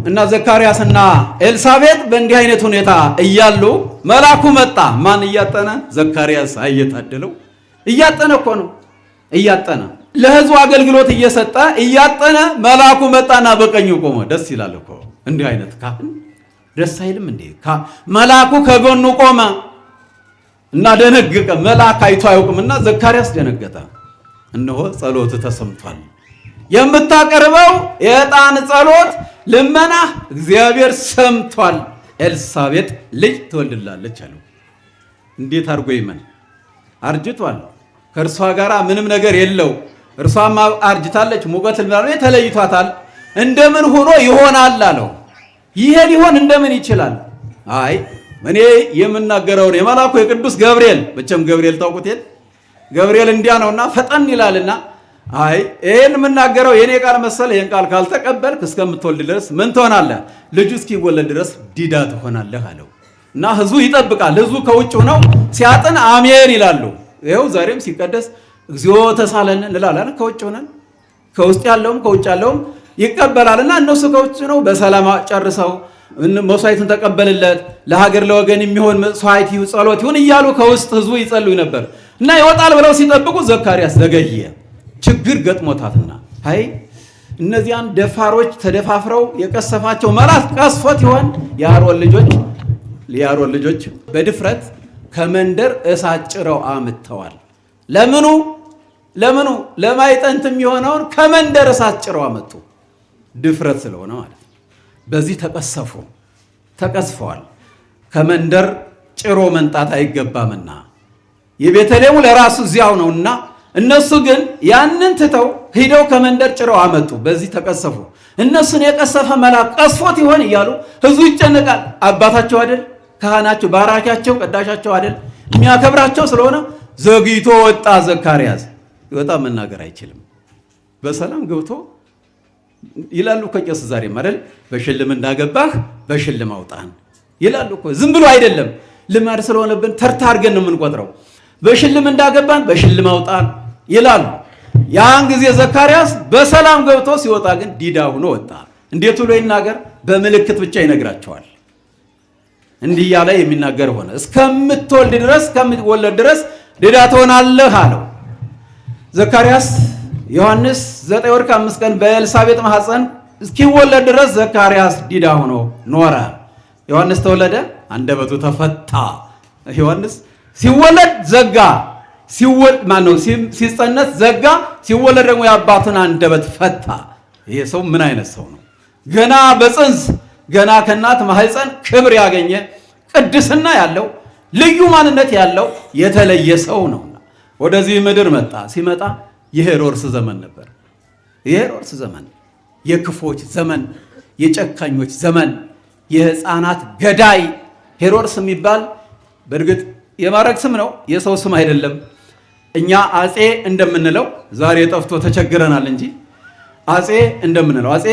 እና ዘካርያስና ኤልሳቤጥ በእንዲህ አይነት ሁኔታ እያሉ መልአኩ መጣ። ማን እያጠነ? ዘካርያስ አየታደለው እያጠነ እኮ ነው። እያጠነ ለሕዝቡ አገልግሎት እየሰጠ እያጠነ መልአኩ መጣና በቀኙ ቆመ። ደስ ይላል እኮ እንዲህ አይነት ካህን ደስ አይልም እንዴ? መልአኩ ከጎኑ ቆመ እና ደነገጠ። መልአክ አይቶ አያውቅምና ዘካርያስ ደነገጠ። እነሆ ጸሎት ተሰምቷል። የምታቀርበው የዕጣን ጸሎት ልመና እግዚአብሔር ሰምቷል። ኤልሳቤጥ ልጅ ትወልድላለች አለው። እንዴት አድርጎ ይመን? አርጅቷል። ከእርሷ ጋር ምንም ነገር የለው። እርሷም አርጅታለች፣ ሙቀት ተለይቷታል። እንደምን ሆኖ ይሆናል አለው። ይሄ ሊሆን እንደምን ይችላል? አይ እኔ የምናገረውን የመልአኩ የቅዱስ ገብርኤል መቼም ገብርኤል ታውቁት የለ ገብርኤል እንዲያ ነውና ፈጠን ይላልና አይ ይሄን የምናገረው የኔ ቃል መሰለ። ይሄን ቃል ካልተቀበልክ እስከምትወልድ ድረስ ምን ትሆናለህ? ልጁ እስኪወለድ ድረስ ዲዳ ትሆናለህ አለው። እና ህዝቡ ይጠብቃል። ህዝቡ ከውጭ ሆነው ሲያጥን አሜን ይላሉ። ይኸው ዛሬም ሲቀደስ እግዚኦ ተሳለን እንላለን። ከውጭ ሆነን ከውስጥ ያለውም ከውጭ ያለውም ይቀበላልና እነሱ ከውጭ ነው በሰላም ጨርሰው መስዋዕትን ተቀበልለት ለሀገር ለወገን የሚሆን መስዋዕት ጸሎት ይሁን እያሉ ከውስጥ ህዝቡ ይጸልዩ ነበር። እና ይወጣል ብለው ሲጠብቁ ዘካርያስ ዘገየ፣ ችግር ገጥሞታልና። አይ እነዚያን ደፋሮች ተደፋፍረው የቀሰፋቸው መልአክ ቀስፎት ይሆን? የአሮን ልጆች በድፍረት ከመንደር እሳት ጭረው አምጥተዋል። ለምኑ ለማይጠንት የሚሆነውን ከመንደር እሳት ጭረው አመጡ። ድፍረት ስለሆነ ማለት ነው። በዚህ ተቀስፈዋል። ከመንደር ጭሮ መንጣት አይገባምና የቤተልሔሙ ለራሱ እዚያው ነውና፣ እነሱ ግን ያንን ትተው ሂደው ከመንደር ጭረው አመጡ። በዚህ ተቀሰፉ። እነሱን የቀሰፈ መልአክ ቀስፎት ይሆን እያሉ ህዝቡ ይጨነቃል። አባታቸው አይደል? ካህናቸው፣ ባራኪያቸው፣ ቀዳሻቸው አይደል? የሚያከብራቸው ስለሆነ ዘግይቶ ወጣ ዘካርያስ። ይወጣ መናገር አይችልም። በሰላም ገብቶ ይላሉ ከቄስ ዛሬም አይደል? በሽልም እንዳገባህ በሽልም አውጣን ይላሉ እኮ። ዝም ብሎ አይደለም፣ ልማድ ስለሆነብን ተርታ አድርገን ነው የምንቆጥረው። በሽልም እንዳገባን በሽልም አውጣን ይላሉ። ያን ጊዜ ዘካርያስ በሰላም ገብቶ ሲወጣ ግን ዲዳ ሆኖ ወጣ። እንዴት ብሎ ይናገር? በምልክት ብቻ ይነግራቸዋል። እንዲህ እያለ የሚናገር ሆነ። እስከምትወልድ ድረስ እስከምትወለድ ድረስ ዲዳ ትሆናለህ አለው። ዘካርያስ ዮሐንስ 9 ወር ከ5 ቀን በኤልሳቤጥ ማህፀን እስኪወለድ ድረስ ዘካርያስ ዲዳ ሆኖ ኖረ። ዮሐንስ ተወለደ፣ አንደበቱ ተፈታ። ዮሐንስ ሲወለድ ዘጋ፣ ሲጸነስ ዘጋ፣ ሲወለድ ደግሞ የአባቱን አንደበት ፈታ። ይሄ ሰው ምን አይነት ሰው ነው? ገና በፅንስ ገና ከእናት ማህፀን ክብር ያገኘ ቅድስና ያለው ልዩ ማንነት ያለው የተለየ ሰው ነው። ወደዚህ ምድር መጣ። ሲመጣ የሄሮድስ ዘመን ነበር። የሄሮድስ ዘመን የክፎች ዘመን፣ የጨካኞች ዘመን፣ የህፃናት ገዳይ ሄሮድስ የሚባል በእርግጥ የማዕረግ ስም ነው፣ የሰው ስም አይደለም። እኛ አፄ እንደምንለው ዛሬ ጠፍቶ ተቸግረናል እንጂ አፄ እንደምንለው አፄ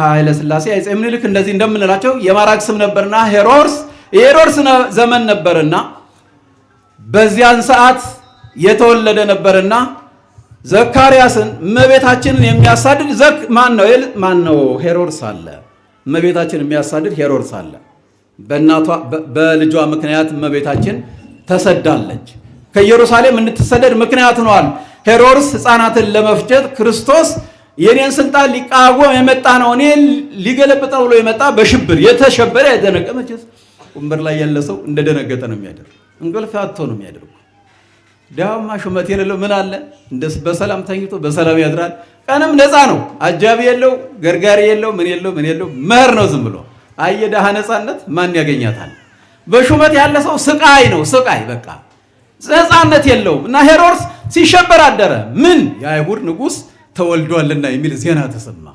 ኃይለ ሥላሴ፣ አፄ ምኒልክ እንደዚህ እንደምንላቸው የማዕረግ ስም ነበርና ሄሮድስ የሄሮድስ ዘመን ነበርና በዚያን ሰዓት የተወለደ ነበርና ዘካርያስን እመቤታችንን የሚያሳድድ ማን ነው? ሄሮድስ አለ። እመቤታችንን የሚያሳድድ ሄሮድስ አለ። በእናቷ በልጇ ምክንያት እመቤታችን ተሰዳለች። ከኢየሩሳሌም እንድትሰደድ ምክንያት ሆኗል። ሄሮድስ ሕፃናትን ለመፍጀት ክርስቶስ የኔን ስልጣን ሊቃወም የመጣ ነው፣ እኔ ሊገለብጥ ነው ብሎ የመጣ በሽብር የተሸበረ ያደነቀ። መቼስ ወንበር ላይ ያለ ሰው እንደደነገጠ ነው የሚያደርግ። እንቅልፍ አጥቶ ነው የሚያደርጉ። ዳውማ ሹመት የሌለው ምን አለ? እንደስ በሰላም ተኝቶ በሰላም ያድራል። ቀንም ነፃ ነው። አጃቢ የለው፣ ገርጋሪ የለው፣ ምን የለው መህር ነው ዝም ብሎ። አየዳህ ነፃነት ማን ያገኛታል? በሹመት ያለ ሰው ስቃይ ነው፣ ስቃይ በቃ ነፃነት የለውም። እና ሄሮድስ ሲሸበር አደረ። ምን የአይሁድ ንጉሥ ተወልዷልና የሚል ዜና ተሰማ።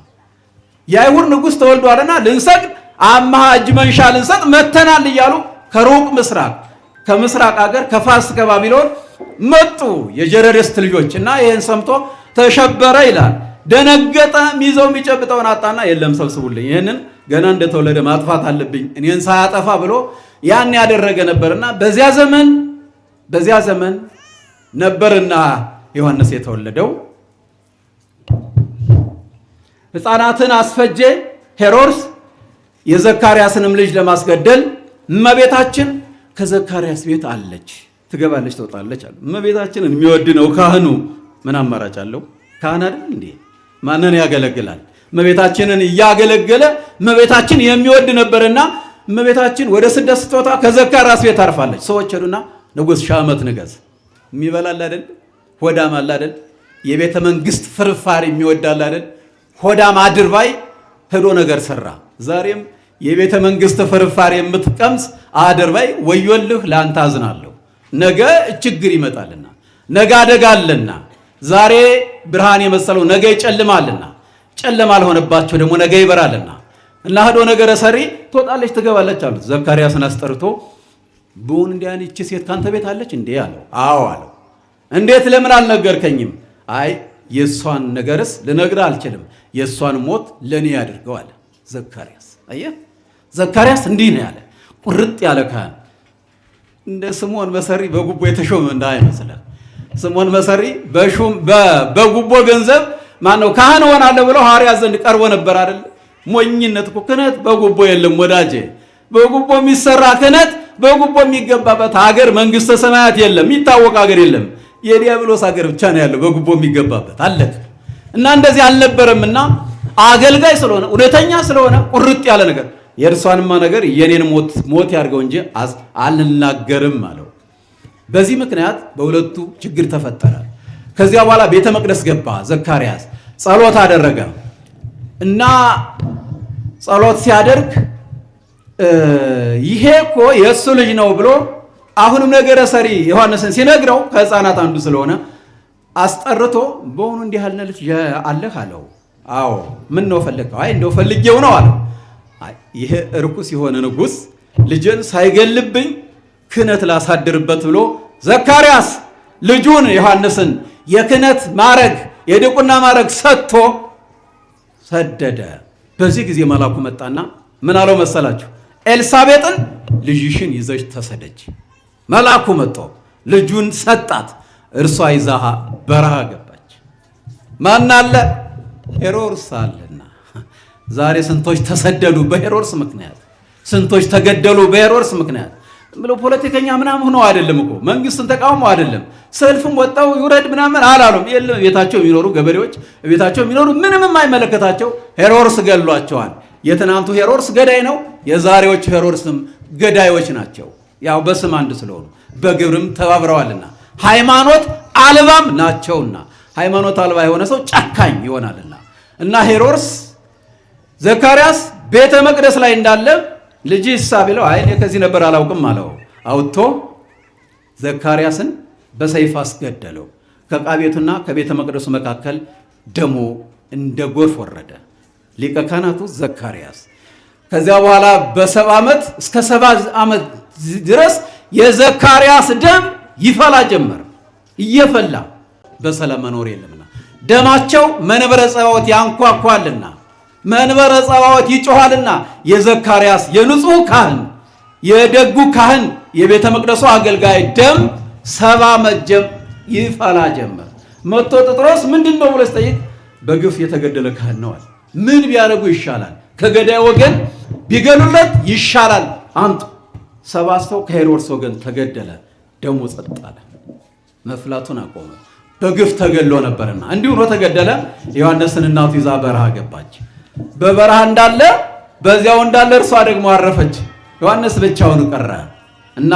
የአይሁድ ንጉሥ ተወልዷልና ልንሰግድ አማሃ እጅ መንሻ ልንሰጥ መተናል እያሉ ከሩቅ ምስራቅ ከምስራቅ ሀገር ከፋርስ ከባቢሎን መጡ የጀረደስት ልጆች። እና ይህን ሰምቶ ተሸበረ ይላል። ደነገጠ። ሚይዘው የሚጨብጠውን አጣና የለም ሰብስቡልኝ፣ ይህንን ገና እንደተወለደ ማጥፋት አለብኝ እኔን ሳያጠፋ ብሎ ያን ያደረገ ነበርና በዚያ ዘመን ነበርና ዮሐንስ የተወለደው። ሕፃናትን አስፈጀ ሄሮድስ የዘካርያስንም ልጅ ለማስገደል። እመቤታችን ከዘካርያስ ቤት አለች፣ ትገባለች፣ ትወጣለች አሉ። እመቤታችንን የሚወድ ነው ካህኑ። ምን አማራጭ አለው? ካህን አይደል እንዴ? ማንን ያገለግላል? እመቤታችንን እያገለገለ እመቤታችን የሚወድ ነበርና እመቤታችን ወደ ስደት ስትወጣ ከዘካርያስ ቤት አርፋለች። ሰዎች ሄዱና ንጉሥ ሺህ ዓመት ንገስ። የሚበላል አይደል? ሆዳም አለ አይደል? የቤተ መንግስት ፍርፋሪ የሚወዳል አይደል? ሆዳም አድርባይ ሄዶ ነገር ሰራ። ዛሬም የቤተ መንግስት ፍርፋሪ የምትቀምስ አድርባይ ወዮልህ፣ ለአንተ አዝናለሁ፣ ነገ ችግር ይመጣልና ነገ አደጋ አለና ዛሬ ብርሃን የመሰለው ነገ ይጨልማልና ጨለማ አልሆነባቸው ደግሞ ነገ ይበራልና እና ሄዶ ነገረ ሰሪ ትወጣለች ትገባለች አሉት። ዘካርያስን አስጠርቶ በእውን እንዲህ አይነት ሴት ካንተ ቤት አለች እንዴ አለው። አዎ አለው። እንዴት ለምን አልነገርከኝም? አይ የእሷን ነገርስ ልነግርህ አልችልም፣ የእሷን ሞት ለእኔ ያድርገው አለ ዘካርያስ። አየህ ዘካርያስ እንዲህ ነው ያለ፣ ቁርጥ ያለ ካህን። እንደ ስምዖን መሰሪ በጉቦ የተሾመ እንዳይመስልህ። ስምዖን መሰሪ በጉቦ ገንዘብ ማነው ካህን ሆናለሁ ብለው ሐዋርያት ዘንድ ቀርቦ ነበር አይደል? ሞኝነት እኮ ክህነት በጉቦ የለም ወዳጄ። በጉቦ የሚሰራ ክህነት በጉቦ የሚገባበት ሀገር መንግስተ ሰማያት የለም፣ የሚታወቅ ሀገር የለም። የዲያብሎስ ሀገር ብቻ ነው ያለው በጉቦ የሚገባበት አለቅ። እና እንደዚህ አልነበረምና አገልጋይ ስለሆነ እውነተኛ ስለሆነ ቁርጥ ያለ ነገር የእርሷንማ ነገር የኔን ሞት ያድርገው እንጂ አልናገርም አለው። በዚህ ምክንያት በሁለቱ ችግር ተፈጠረ። ከዚያ በኋላ ቤተ መቅደስ ገባ ዘካርያስ፣ ጸሎት አደረገ እና ጸሎት ሲያደርግ ይሄ እኮ የእሱ ልጅ ነው ብሎ አሁንም ነገረ ሰሪ ዮሐንስን ሲነግረው ከሕፃናት አንዱ ስለሆነ አስጠርቶ በእውኑ እንዲህ ያለ ልጅ አለህ አለው። አዎ ምን ነው ፈለግከው? አይ እንደው ፈልጌው ነው አለው። ይሄ እርኩስ የሆነ ንጉሥ ልጅን ሳይገልብኝ ክህነት ላሳድርበት ብሎ ዘካርያስ ልጁን ዮሐንስን የክህነት ማዕረግ የዲቁና ማዕረግ ሰጥቶ ሰደደ። በዚህ ጊዜ መልአኩ መጣና ምን አለው መሰላችሁ? ኤልሳቤጥን ልጅሽን ይዘሽ ተሰደጅ። መልአኩ መጥቶ ልጁን ሰጣት። እርሷ ይዛሃ በረሃ ገባች። ማን አለ? ሄሮድስ አለና። ዛሬ ስንቶች ተሰደዱ በሄሮድስ ምክንያት፣ ስንቶች ተገደሉ በሄሮድስ ምክንያት። ብሎ ፖለቲከኛ ምናምን ሆነው አይደለም እኮ መንግስትን ተቃውሞ አይደለም። ሰልፍም ወጣው ይውረድ ምናምን አላሉም። የለም ቤታቸው የሚኖሩ ገበሬዎች ቤታቸው የሚኖሩ ምንም የማይመለከታቸው ሄሮድስ ገሏቸዋል። የትናንቱ ሄሮድስ ገዳይ ነው፣ የዛሬዎቹ ሄሮድስም ገዳዮች ናቸው። ያው በስም አንድ ስለሆኑ በግብርም ተባብረዋልና ሃይማኖት አልባም ናቸውና ሃይማኖት አልባ የሆነ ሰው ጨካኝ ይሆናልና እና ሄሮድስ ዘካርያስ ቤተ መቅደስ ላይ እንዳለ ልጅ ይሳ ቢለው አይ እኔ ከዚህ ነበር አላውቅም አለው። አውጥቶ ዘካርያስን በሰይፍ አስገደለው። ከዕቃ ቤቱና ከቤተ መቅደሱ መካከል ደሙ እንደ ጎርፍ ወረደ። ሊቀ ካህናቱ ዘካርያስ ከዚያ በኋላ በ70 ዓመት እስከ 70 ዓመት ድረስ የዘካርያስ ደም ይፈላ ጀመር። እየፈላ በሰላም መኖር የለምና ደማቸው መንበረ ጸባዖት ያንኳኳልና መንበረ ጸባዖት ይጮኻልና የዘካርያስ የንጹሕ ካህን የደጉ ካህን የቤተ መቅደሱ አገልጋይ ደም 70 ዓመት ይፈላ ጀመር። መጥቶ ጴጥሮስ ምንድን ነው ብሎ ሲጠይቅ በግፍ የተገደለ ካህን ነዋል። ምን ቢያደርጉ ይሻላል? ከገዳይ ወገን ቢገሉለት ይሻላል። አንቱ 70 ሰው ከሄሮድስ ወገን ተገደለ። ደሙ ጸጥ አለ፣ መፍላቱን አቆመ። በግፍ ተገድሎ ነበርና እንዲሁ ነው ተገደለ። ዮሐንስን እናቱ ይዛ በረሃ ገባች። በበረሃ እንዳለ በዚያው እንዳለ እርሷ ደግሞ አረፈች። ዮሐንስ ብቻውን ቀረ እና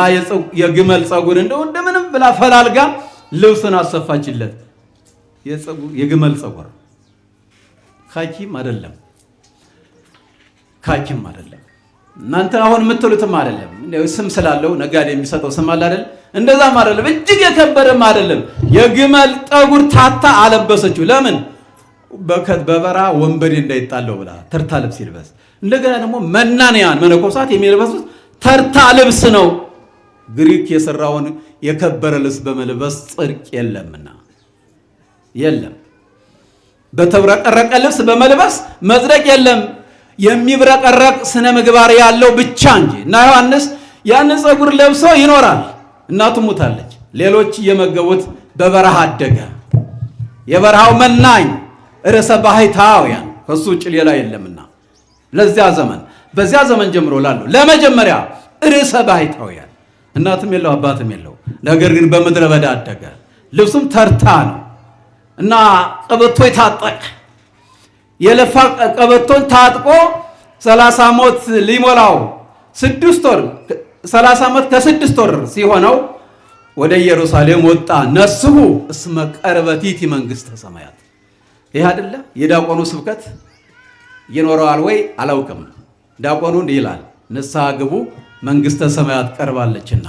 የግመል ጸጉር እንደምንም ብላ ፈላልጋ ልብሱን አሰፋችለት። የግመል ጸጉር ካኪም አይደለም፣ ካኪም አይደለም። እናንተ አሁን የምትሉትም አይደለም። ስም ስላለው ነጋዴ የሚሰጠው ስም አለ አይደል? እንደዛም አይደለም። እጅግ የከበረም አይደለም። የግመል ጠጉር ታታ አለበሰችው። ለምን? በበረሃ ወንበዴ እንዳይጣለው ብላ ተርታ ልብስ ይልበስ። እንደገና ደግሞ መናንያን መነኮሳት የሚለበሱት ተርታ ልብስ ነው። ግሪክ የሰራውን የከበረ ልብስ በመልበስ ጽድቅ የለምና የለም። በተብረቀረቀ ልብስ በመልበስ መጽደቅ የለም። የሚብረቀረቅ ስነ ምግባር ያለው ብቻ እንጂ እና ዮሐንስ ያንን ጸጉር ለብሶ ይኖራል። እናቱ ሙታለች። ሌሎች እየመገቡት በበረሃ አደገ። የበረሃው መናኝ ርዕሰ ባሕታውያን ከሱ ውጭ ሌላ የለምና ለዚያ ዘመን በዚያ ዘመን ጀምሮ ላለው ለመጀመሪያ ርዕሰ ባሕታውያን እናትም የለው አባትም የለው። ነገር ግን በምድረ በዳ አደገ። ልብሱም ተርታ ነው እና ቀበቶ የታጠቀ የለፋ ቀበቶን ታጥቆ 30 ዓመት ሊሞላው 6 ወር 30 ዓመት ከ6 ወር ሲሆነው ወደ ኢየሩሳሌም ወጣ። ነስሑ እስመ ቀርበቲቲ መንግሥተ ሰማያት። ይህ አይደለ የዲያቆኑ ስብከት ይኖረዋል ወይ አላውቅም። ዲያቆኑ እንዲህ ይላል፣ ንስሐ ግቡ መንግሥተ ሰማያት ቀርባለችና።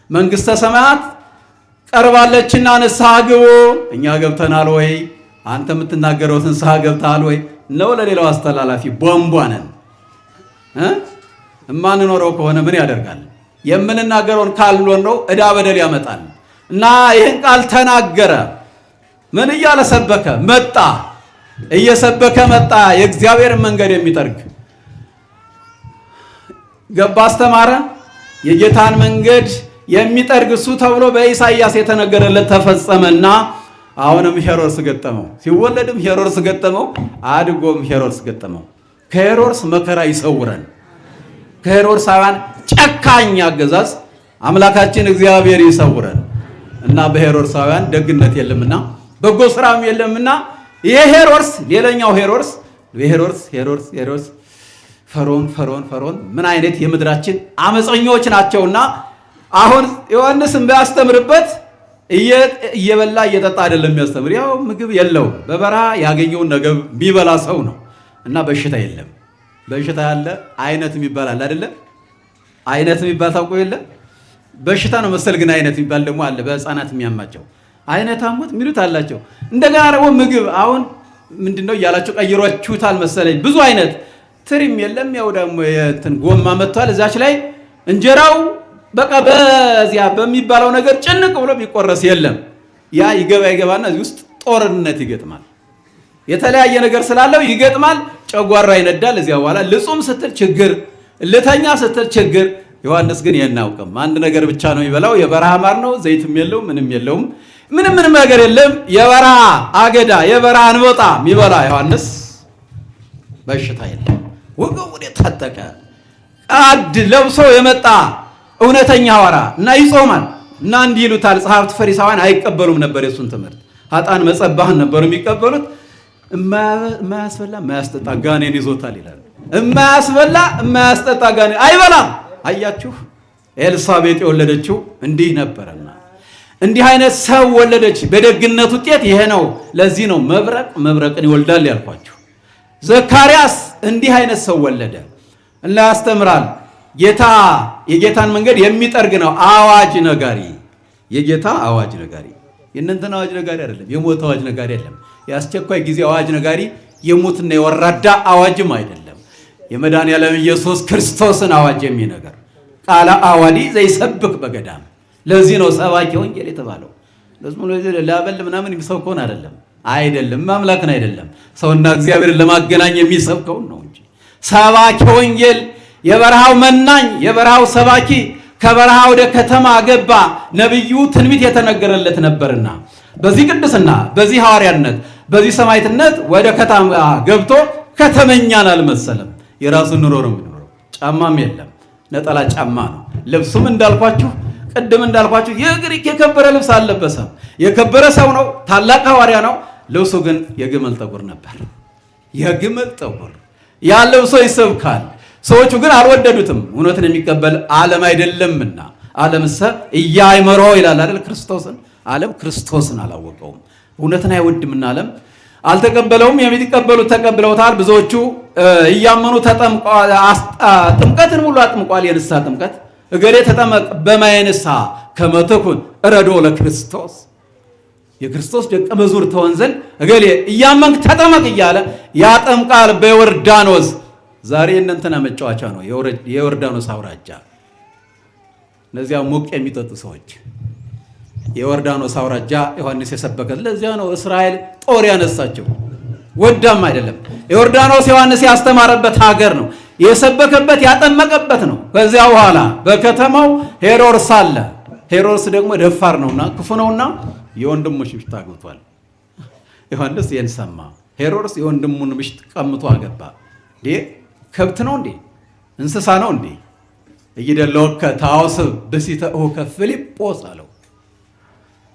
መንግሥተ ሰማያት ቀርባለችና ንስሐ ግቡ። እኛ ገብተናል ወይ? አንተ የምትናገረው ንስሐ ገብተሃል ወይ? ነው ለሌላው አስተላላፊ ቧንቧ ነን። እማንኖረው ከሆነ ምን ያደርጋል? የምንናገረውን ካልሆነ ነው ዕዳ በደል ያመጣል። እና ይህን ቃል ተናገረ። ምን እያለ ሰበከ መጣ? እየሰበከ መጣ። የእግዚአብሔርን መንገድ የሚጠርግ ገባ፣ አስተማረ። የጌታን መንገድ የሚጠርግ እሱ ተብሎ በኢሳይያስ የተነገረለት ተፈጸመና አሁንም ሄሮድስ ገጠመው። ሲወለድም ሄሮድስ ገጠመው፣ አድጎም ሄሮድስ ገጠመው። ከሄሮድስ መከራ ይሰውረን። ከሄሮድሳውያን ጨካኝ አገዛዝ አምላካችን እግዚአብሔር ይሰውረን እና በሄሮድሳውያን ደግነት የለምና በጎ ስራም የለምና ይሄ ሄሮድስ ሌላኛው ሄሮድስ ፈርዖን ምን አይነት የምድራችን አመፀኞች ናቸውና አሁን ዮሐንስም ቢያስተምርበት እየበላ እየጠጣ አይደለም የሚያስተምር። ያው ምግብ የለው በበረሃ ያገኘውን ነገር ቢበላ ሰው ነው እና በሽታ የለም። በሽታ ያለ አይነት የሚባል አለ አይደለ? አይነት የሚባል ታውቆ የለ? በሽታ ነው መሰል ግን አይነት የሚባል ደግሞ አለ። በህፃናት የሚያማቸው አይነት አሞት የሚሉት አላቸው። እንደገና ደግሞ ምግብ አሁን ምንድነው እያላቸው ቀይሯችሁታል መሰለኝ። ብዙ አይነት ትሪም የለም። ያው ደግሞ የእንትን ጎማ መጥቷል። እዛች ላይ እንጀራው በቃ በዚያ በሚባለው ነገር ጭንቅ ብሎ የሚቆረስ የለም። ያ ይገባና እዚህ ውስጥ ጦርነት ይገጥማል። የተለያየ ነገር ስላለው ይገጥማል። ጨጓራ ይነዳል። እዚያ በኋላ ልጹም ስትል ችግር፣ ልተኛ ስትል ችግር። ዮሐንስ ግን የናውቅም አንድ ነገር ብቻ ነው የሚበላው። የበረሃ ማር ነው። ዘይትም የለው ምንም የለውም። ምንም ነገር የለም። የበረሃ አገዳ የበረሃ አንበጣ የሚበላ ዮሐንስ በሽታ የለም። ወገቡን የታጠቀ ቃድ ለብሶ የመጣ እውነተኛ ሐዋርያ እና ይጾማል እና እንዲህ ይሉታል ጸሐፍት ፈሪሳውያን አይቀበሉም ነበር የሱን ትምህርት። ኃጥአን መጸባህን ነበሩ የሚቀበሉት። የማያስበላ የማያስጠጣ ጋኔን ይዞታል ይላል። የማያስበላ የማያስጠጣ ጋኔን አይበላም። አያችሁ ኤልሳቤጥ የወለደችው እንዲህ ነበረና እንዲህ አይነት ሰው ወለደች። በደግነት ውጤት ይሄ ነው። ለዚህ ነው መብረቅን ይወልዳል ያልኳችሁ። ዘካርያስ እንዲህ አይነት ሰው ወለደ እና ያስተምራል። የጌታን መንገድ የሚጠርግ ነው። አዋጅ ነጋሪ፣ የጌታ አዋጅ ነጋሪ። የእናንተን አዋጅ ነጋሪ አይደለም። የሞት አዋጅ ነጋሪ አይደለም። የአስቸኳይ ጊዜ አዋጅ ነጋሪ የሞትና የወራዳ አዋጅም አይደለም። የመድኃኔዓለም ኢየሱስ ክርስቶስን አዋጅ የሚነገር ቃለ አዋዲ ዘይሰብክ በገዳም። ለዚህ ነው ሰባኪ ወንጌል የተባለው። ላበል ምናምን የሚሰብከውን አይደለም ማምላክን አይደለም፣ ሰውና እግዚአብሔርን ለማገናኝ የሚሰብከውን ነው እንጂ ሰባኪ ወንጌል የበረሃው መናኝ የበረሃው ሰባኪ ከበረሃ ወደ ከተማ ገባ። ነቢዩ ትንቢት የተነገረለት ነበርና በዚህ ቅድስና በዚህ ሐዋርያነት በዚህ ሰማዕትነት ወደ ከተማ ገብቶ ከተመኛን አልመሰለም። የራሱን ኑሮ ነው የሚኖረው። ጫማም የለም፣ ነጠላ ጫማ ነው። ልብሱም ቅድም እንዳልኳችሁ የግሪክ የከበረ ልብስ አልለበሰም። የከበረ ሰው ነው፣ ታላቅ ሐዋርያ ነው። ልብሱ ግን የግመል ጠጉር ነበር። የግመል ጠጉር ያን ለብሶ ይሰብካል። ሰዎቹ ግን አልወደዱትም። እውነትን የሚቀበል ዓለም አይደለምና ዓለምሰ ኢያእመሮ ይላል አይደል? ዓለም ክርስቶስን አላወቀውም። እውነትን አይወድምና ዓለም አልተቀበለውም። የሚቀበሉት ተቀብለውታል። ብዙዎቹ እያመኑ ተጠምቀዋል። ጥምቀትን ሙሉ አጥምቋል። የንስሐ ጥምቀት እገሌ ተጠመቅ በማየ ንስሐ ከመ ትኩን ረዶ ለክርስቶስ፣ የክርስቶስ ደቀ መዝሙር ትሆን ዘንድ እገሌ እያመንክ ተጠመቅ እያለ ያጠምቃል በዮርዳኖስ። ዛሬ እናንተና መጫወቻ ነው የዮርዳኖስ አውራጃ። እነዚያ ሙቅ የሚጠጡ ሰዎች የዮርዳኖስ አውራጃ ዮሐንስ የሰበከት ለዚያ ነው። እስራኤል ጦር ያነሳቸው ወዳም አይደለም። ዮርዳኖስ ዮሐንስ ያስተማረበት ሀገር ነው፣ የሰበከበት ያጠመቀበት ነው። ከዚያ በኋላ በከተማው ሄሮድስ አለ። ሄሮድስ ደግሞ ደፋር ነውና ክፉ ነውና የወንድሙን ምሽት አግብቷል። ዮሐንስ ይህን ሰማ። ሄሮድስ የወንድሙን ምሽት ቀምቶ አገባ። ከብት ነው እንዴ? እንስሳ ነው እንዴ? እይደለወከ ታውስብ ብእሲተ እሁከ ፊልጶስ አለው።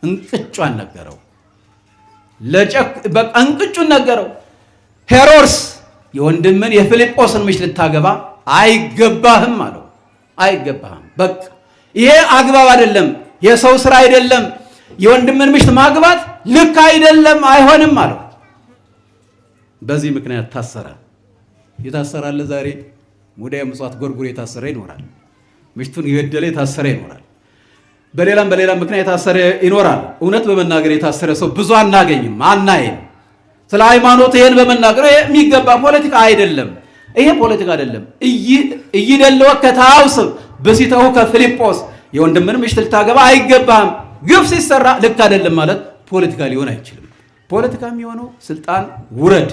እንቅጯን ነገረው። እንቅጩን ነገረው። ሄሮድስ የወንድምን የፊልጶስን ምሽት ልታገባ አይገባህም አለው። አይገባህም፣ በቃ ይሄ አግባብ አይደለም፣ የሰው ስራ አይደለም። የወንድምን ምሽት ማግባት ልክ አይደለም፣ አይሆንም አለው። በዚህ ምክንያት ታሰረ። የታሰራለ ዛሬ ሙዳየ ምጽዋት ጎርጉር የታሰረ ይኖራል። ምሽቱን የገደለ የታሰረ ይኖራል። በሌላም ምክንያት የታሰረ ይኖራል። እውነት በመናገር የታሰረ ሰው ብዙ አናገኝም፣ አናይም። ስለ ሃይማኖት ይሄን በመናገር የሚገባ ፖለቲካ አይደለም። ይሄ ፖለቲካ አይደለም። እይደለወ ከታውስብ በሲተው ከፊልጶስ የወንድምን ምሽት ልታገባ አይገባም። ግፍ ሲሰራ ልክ አይደለም ማለት ፖለቲካ ሊሆን አይችልም። ፖለቲካ የሚሆነው ስልጣን ውረድ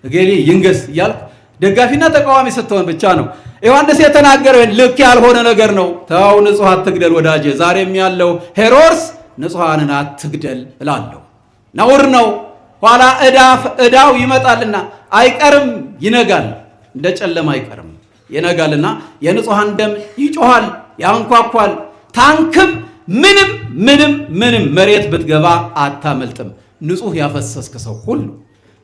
እገሌ ይንገስ እያልክ ደጋፊና ተቃዋሚ ስትሆን ብቻ ነው። ዮሐንስ የተናገረው ልክ ያልሆነ ነገር ነው። ተው ንጹሕ አትግደል ወዳጄ። ዛሬም ያለው ሄሮድስ ንጹሐንን አትግደል እላለሁ። ነውር ነው። ኋላ ዕዳው ይመጣልና አይቀርም፣ ይነጋል። እንደ ጨለማ አይቀርም ይነጋልና የንጹሐን ደም ይጮሃል፣ ያንኳኳል። ታንክም ምንም መሬት ብትገባ አታመልጥም። ንጹሕ ያፈሰስክ ሰው ሁሉ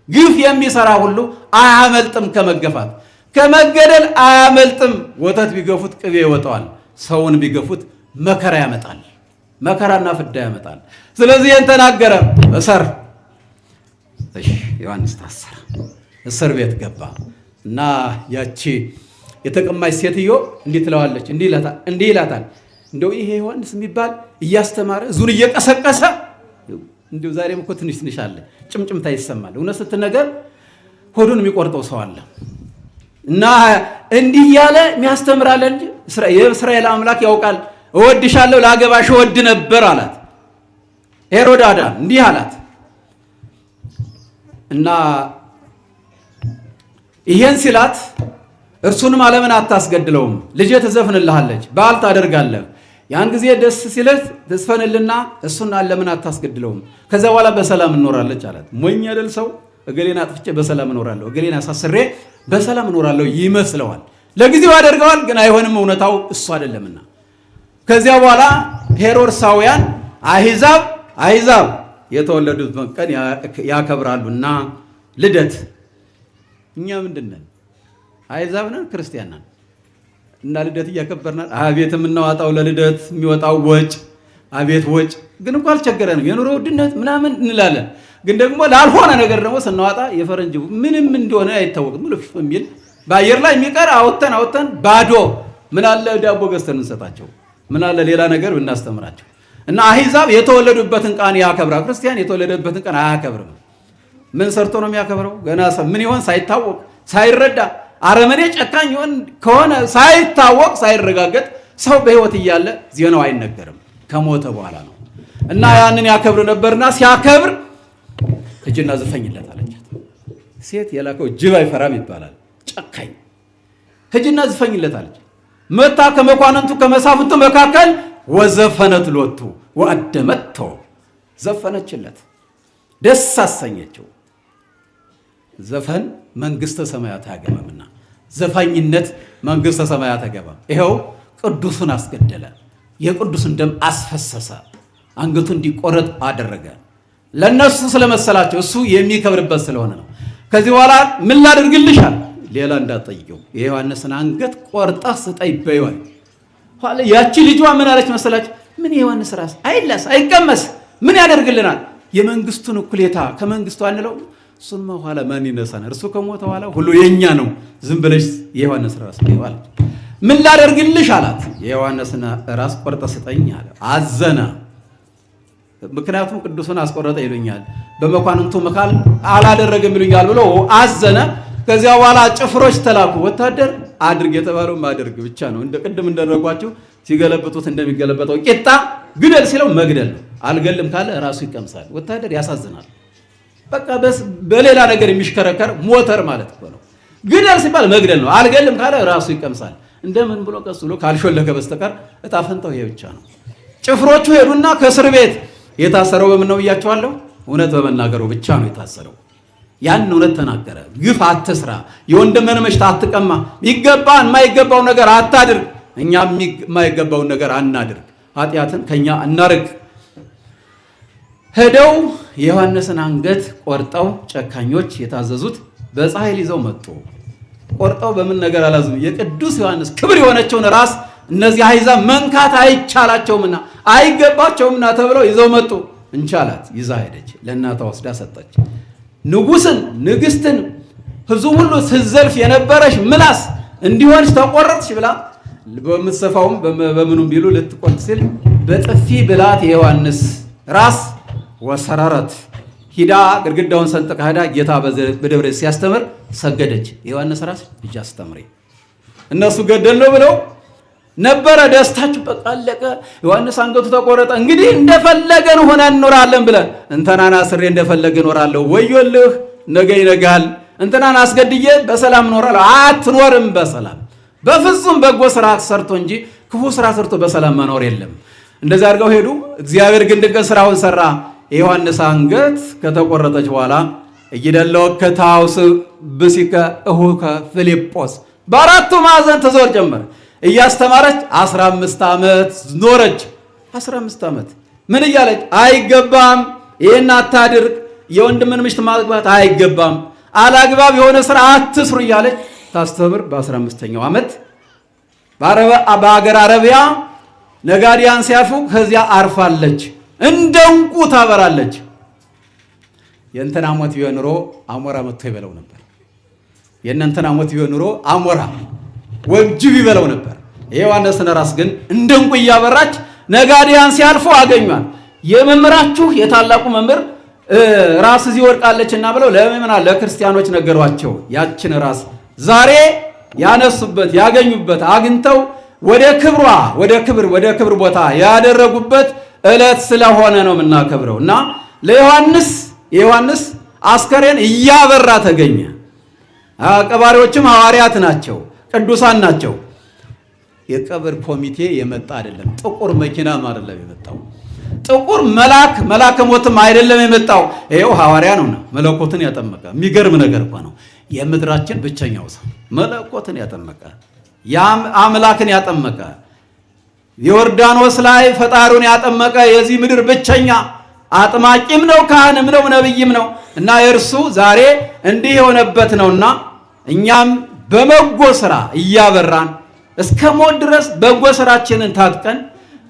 ግፍ የሚሰራ ሁሉ አያመልጥም ከመገፋት ከመገደል አያመልጥም። ወተት ቢገፉት ቅቤ ይወጣዋል፣ ሰውን ቢገፉት መከራ ያመጣል፣ መከራና ፍዳ ያመጣል። ስለዚህ ይህን ተናገረ። እሰር ዮሐንስ ታሰረ፣ እስር ቤት ገባ እና ያቺ የተቀማች ሴትዮ እንዲህ ትለዋለች፣ እንዲህ ይላታል። እንደው ይሄ ዮሐንስ የሚባል እያስተማረ ዙን እየቀሰቀሰ እንደው ዛሬም እኮ ትንሽ አለ፣ ጭምጭምታ ይሰማል። እውነት ስትነገር ሆዱን የሚቆርጠው ሰው አለ እና እንዲህ እያለ የሚያስተምራለ እንጂ የእስራኤል አምላክ ያውቃል። እወድሻለሁ፣ ላገባሽ እወድ ነበር አላት። ሄሮዳዳ እንዲህ አላት እና ይሄን ሲላት እርሱንም ዓለምን አታስገድለውም፣ ልጄ ትዘፍንልሃለች፣ በዓል ታደርጋለህ። ያን ጊዜ ደስ ሲለት ትስፈንልና እሱን ዓለምን አታስገድለውም፣ ከዛ በኋላ በሰላም እኖራለች አላት። ሞኝ አይደል ሰው? እገሌን አጥፍቼ በሰላም እኖራለሁ፣ እገሌን አሳስሬ በሰላም እኖራለሁ ይመስለዋል። ለጊዜው ያደርገዋል፣ ግን አይሆንም፣ እውነታው እሱ አይደለምና። ከዚያ በኋላ ሄሮድሳውያን አሕዛብ የተወለዱት ቀን ያከብራሉና ልደት። እኛ ምንድን ነን? አሕዛብ ነን? ክርስቲያን ነን? እና ልደት እያከበርናል። አቤት የምናዋጣው ለልደት የሚወጣው ወጭ፣ አቤት ወጭ። ግን እንኳ አልቸገረንም፣ የኑሮ ውድነት ምናምን እንላለን። ግን ደግሞ ላልሆነ ነገር ደግሞ ስናዋጣ የፈረንጅ ምንም እንደሆነ አይታወቅም ብሎ የሚል በአየር ላይ የሚቀር አወተን ባዶ። ምን አለ ዳቦ ገዝተን እንሰጣቸው፣ ምን አለ ሌላ ነገር ብናስተምራቸው። እና አሕዛብ የተወለዱበትን ቀን ያከብራል። ክርስቲያን የተወለደበትን ቀን አያከብርም። ምን ሰርቶ ነው የሚያከብረው? ገና ምን ይሆን ሳይታወቅ ሳይረዳ፣ አረመኔ ጨካኝ ይሆን ከሆነ ሳይታወቅ ሳይረጋገጥ፣ ሰው በሕይወት እያለ ዜናው አይነገርም፣ ከሞተ በኋላ ነው። እና ያንን ያከብር ነበርና ሲያከብር ሂጂና ዝፈኝለት አለቻት። ሴት የላከው ጅብ አይፈራም ይባላል፣ ጨካኝ። ሂጂና ዝፈኝለት አለች። መታ ከመኳንንቱ ከመሳፍንቱ መካከል ወዘፈነት ሎቱ ወአደመቶ፣ ዘፈነችለት፣ ደስ አሰኘችው። ዘፈን መንግሥተ ሰማያት አያገባምና ዘፋኝነት መንግሥተ ሰማያት አያገባም። ይኸው ቅዱሱን አስገደለ፣ የቅዱስን ደም አስፈሰሰ፣ አንገቱ እንዲቆረጥ አደረገ። ለነሱ ስለመሰላቸው እሱ የሚከብርበት ስለሆነ ነው። ከዚህ በኋላ ምን ላድርግልሻል? ሌላ እንዳትጠይቂው የዮሐንስን አንገት ቆርጣ ስጠኝ በይዋል። ኋላ ያቺ ልጇ ምን አለች መሰላችሁ? ምን የዮሐንስ ራስ አይላስ አይቀመስ ምን ያደርግልናል? የመንግስቱን እኩሌታ ከመንግስቱ አንለው፣ እሱማ ኋላ ማን ይነሳናል? እርሱ ከሞተ ኋላ ሁሉ የኛ ነው። ዝም ብለሽ የዮሐንስ ራስ በይዋል። ምን ላደርግልሽ አላት። የዮሐንስን ራስ ቆርጣ ስጠኝ አለ። አዘነ። ምክንያቱም ቅዱሱን አስቆረጠ ይሉኛል፣ በመኳንንቱ መካል አላደረገም ይሉኛል ብሎ አዘነ። ከዚያ በኋላ ጭፍሮች ተላኩ። ወታደር አድርግ የተባለው ማድረግ ብቻ ነው። እንደ ቅድም እንደረጓቸው ሲገለብጡት እንደሚገለበጠው ቂጣ ግደል ሲለው መግደል ነው። አልገልም ካለ ራሱ ይቀምሳል። ወታደር ያሳዝናል። በቃ በሌላ ነገር የሚሽከረከር ሞተር ማለት ነው። ግደል ሲባል መግደል ነው። አልገልም ካለ ራሱ ይቀምሳል። እንደምን ብሎ ቀስ ብሎ ካልሾለከ በስተቀር እጣ ፈንታው ይሄ ብቻ ነው። ጭፍሮቹ ሄዱና ከእስር ቤት የታሰረው በምን ነው ብያቸዋለሁ? እውነት በመናገሩ ብቻ ነው የታሰረው። ያን እውነት ተናገረ። ግፍ አትስራ፣ የወንድምህን መሽት አትቀማ፣ ይገባን የማይገባው ነገር አታድርግ፣ እኛ የማይገባውን ነገር አናድርግ፣ ኃጢአትን ከኛ እናርቅ። ሄደው የዮሐንስን አንገት ቆርጠው ጨካኞች የታዘዙት በፀሐይ ይዘው መጡ። ቆርጠው በምን ነገር አላዙም? የቅዱስ ዮሐንስ ክብር የሆነችውን ራስ እነዚህ አሕዛብ መንካት አይቻላቸውምና አይገባቸውምና ተብለው ይዘው መጡ። እንቻላት ይዛ ሄደች፣ ለእናቷ ወስዳ ሰጠች። ንጉሥን ንግሥትን ሕዝቡ ሁሉ ስትዘልፍ የነበረች ምላስ እንዲሆንሽ ተቆረጥሽ ብላ በምትሰፋውም በምኑም ቢሉ ልትቆርጥ ሲል በጥፊ ብላት የዮሐንስ ራስ ወሰረረት ሂዳ ግድግዳውን ሰንጥቃ ሄዳ ጌታ በደብረ ሲያስተምር ሰገደች። የዮሐንስ ራስ ልጅ አስተምሬ እነሱ ገደል ነው ብለው ነበረ። ደስታችሁ በቃ አለቀ። ዮሐንስ አንገቱ ተቆረጠ። እንግዲህ እንደፈለገን ሆነን እንኖራለን ብለን እንትናን አስሬ እንደፈለገ እኖራለሁ። ወዮልህ ነገ ይነጋል። እንትናን አስገድዬ በሰላም እኖራለሁ። አትኖርም በሰላም በፍጹም። በጎ ስራ ሰርቶ እንጂ ክፉ ስራ ሰርቶ በሰላም መኖር የለም። እንደዛ አድርገው ሄዱ። እግዚአብሔር ግን ድንቅ ስራውን ሰራ። የዮሐንስ አንገት ከተቆረጠች በኋላ እይደለወከ ታውስ ብሲከ እሁከ ፊልጶስ በአራቱ ማዕዘን ትዞር ጀመር። እያስተማረች 15 ዓመት ኖረች። 15 ዓመት ምን እያለች? አይገባም፣ ይህን አታድርግ፣ የወንድምን ምሽት ማግባት አይገባም፣ አላግባብ የሆነ ስራ አትስሩ እያለች ታስተምር። በ15ኛው ዓመት በአገር አረቢያ ነጋዲያን ሲያልፉ ከዚያ አርፋለች። እንደ ዕንቁ ታበራለች። የእንትና ሞት ቢሆን ኑሮ አሞራ መጥቶ ይበለው ነበር። የእነንትና ሞት ቢሆን ኑሮ አሞራ ወይም ጅብ ይበለው ነበር። የዮሐንስን ራስ ግን እንደ ዕንቁ እያበራች ነጋዲያን ሲያልፉ አገኟል። የመምህራችሁ የታላቁ መምህር ራስ እዚህ ወድቃለችና ብለው ለምእመናን ለክርስቲያኖች ነገሯቸው። ያችን ራስ ዛሬ ያነሱበት ያገኙበት አግኝተው ወደ ክብር ቦታ ያደረጉበት ዕለት ስለሆነ ነው የምናከብረው እና የዮሐንስ አስከሬን እያበራ ተገኘ። ቀባሪዎችም ሐዋርያት ናቸው፣ ቅዱሳን ናቸው። የቀብር ኮሚቴ የመጣ አይደለም። ጥቁር መኪናም አይደለም የመጣው። ጥቁር መልአከ ሞትም አይደለም የመጣው። ይኸው ሐዋርያ ነው መለኮትን ያጠመቀ። የሚገርም ነገር እኮ ነው። የምድራችን ብቸኛው ሰው መለኮትን ያጠመቀ አምላክን ያጠመቀ ዮርዳኖስ ላይ ፈጣሪውን ያጠመቀ የዚህ ምድር ብቸኛ አጥማቂም ነው፣ ካህንም ነው፣ ነብይም ነው እና የእርሱ ዛሬ እንዲህ የሆነበት ነውና እኛም በበጎ ስራ እያበራን እስከ ሞት ድረስ በጎ ስራችንን ታጥቀን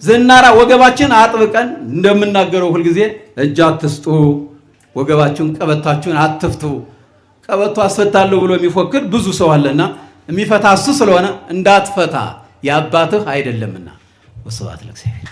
ዝናራ ወገባችንን አጥብቀን እንደምናገረው ሁልጊዜ እጅ አትስጡ፣ ወገባችሁን ቀበታችሁን አትፍቱ። ቀበቶ አስፈታለሁ ብሎ የሚፎክር ብዙ ሰው አለና የሚፈታ እሱ ስለሆነ እንዳትፈታ የአባትህ አይደለምና። ወስብሐት ለእግዚአብሔር።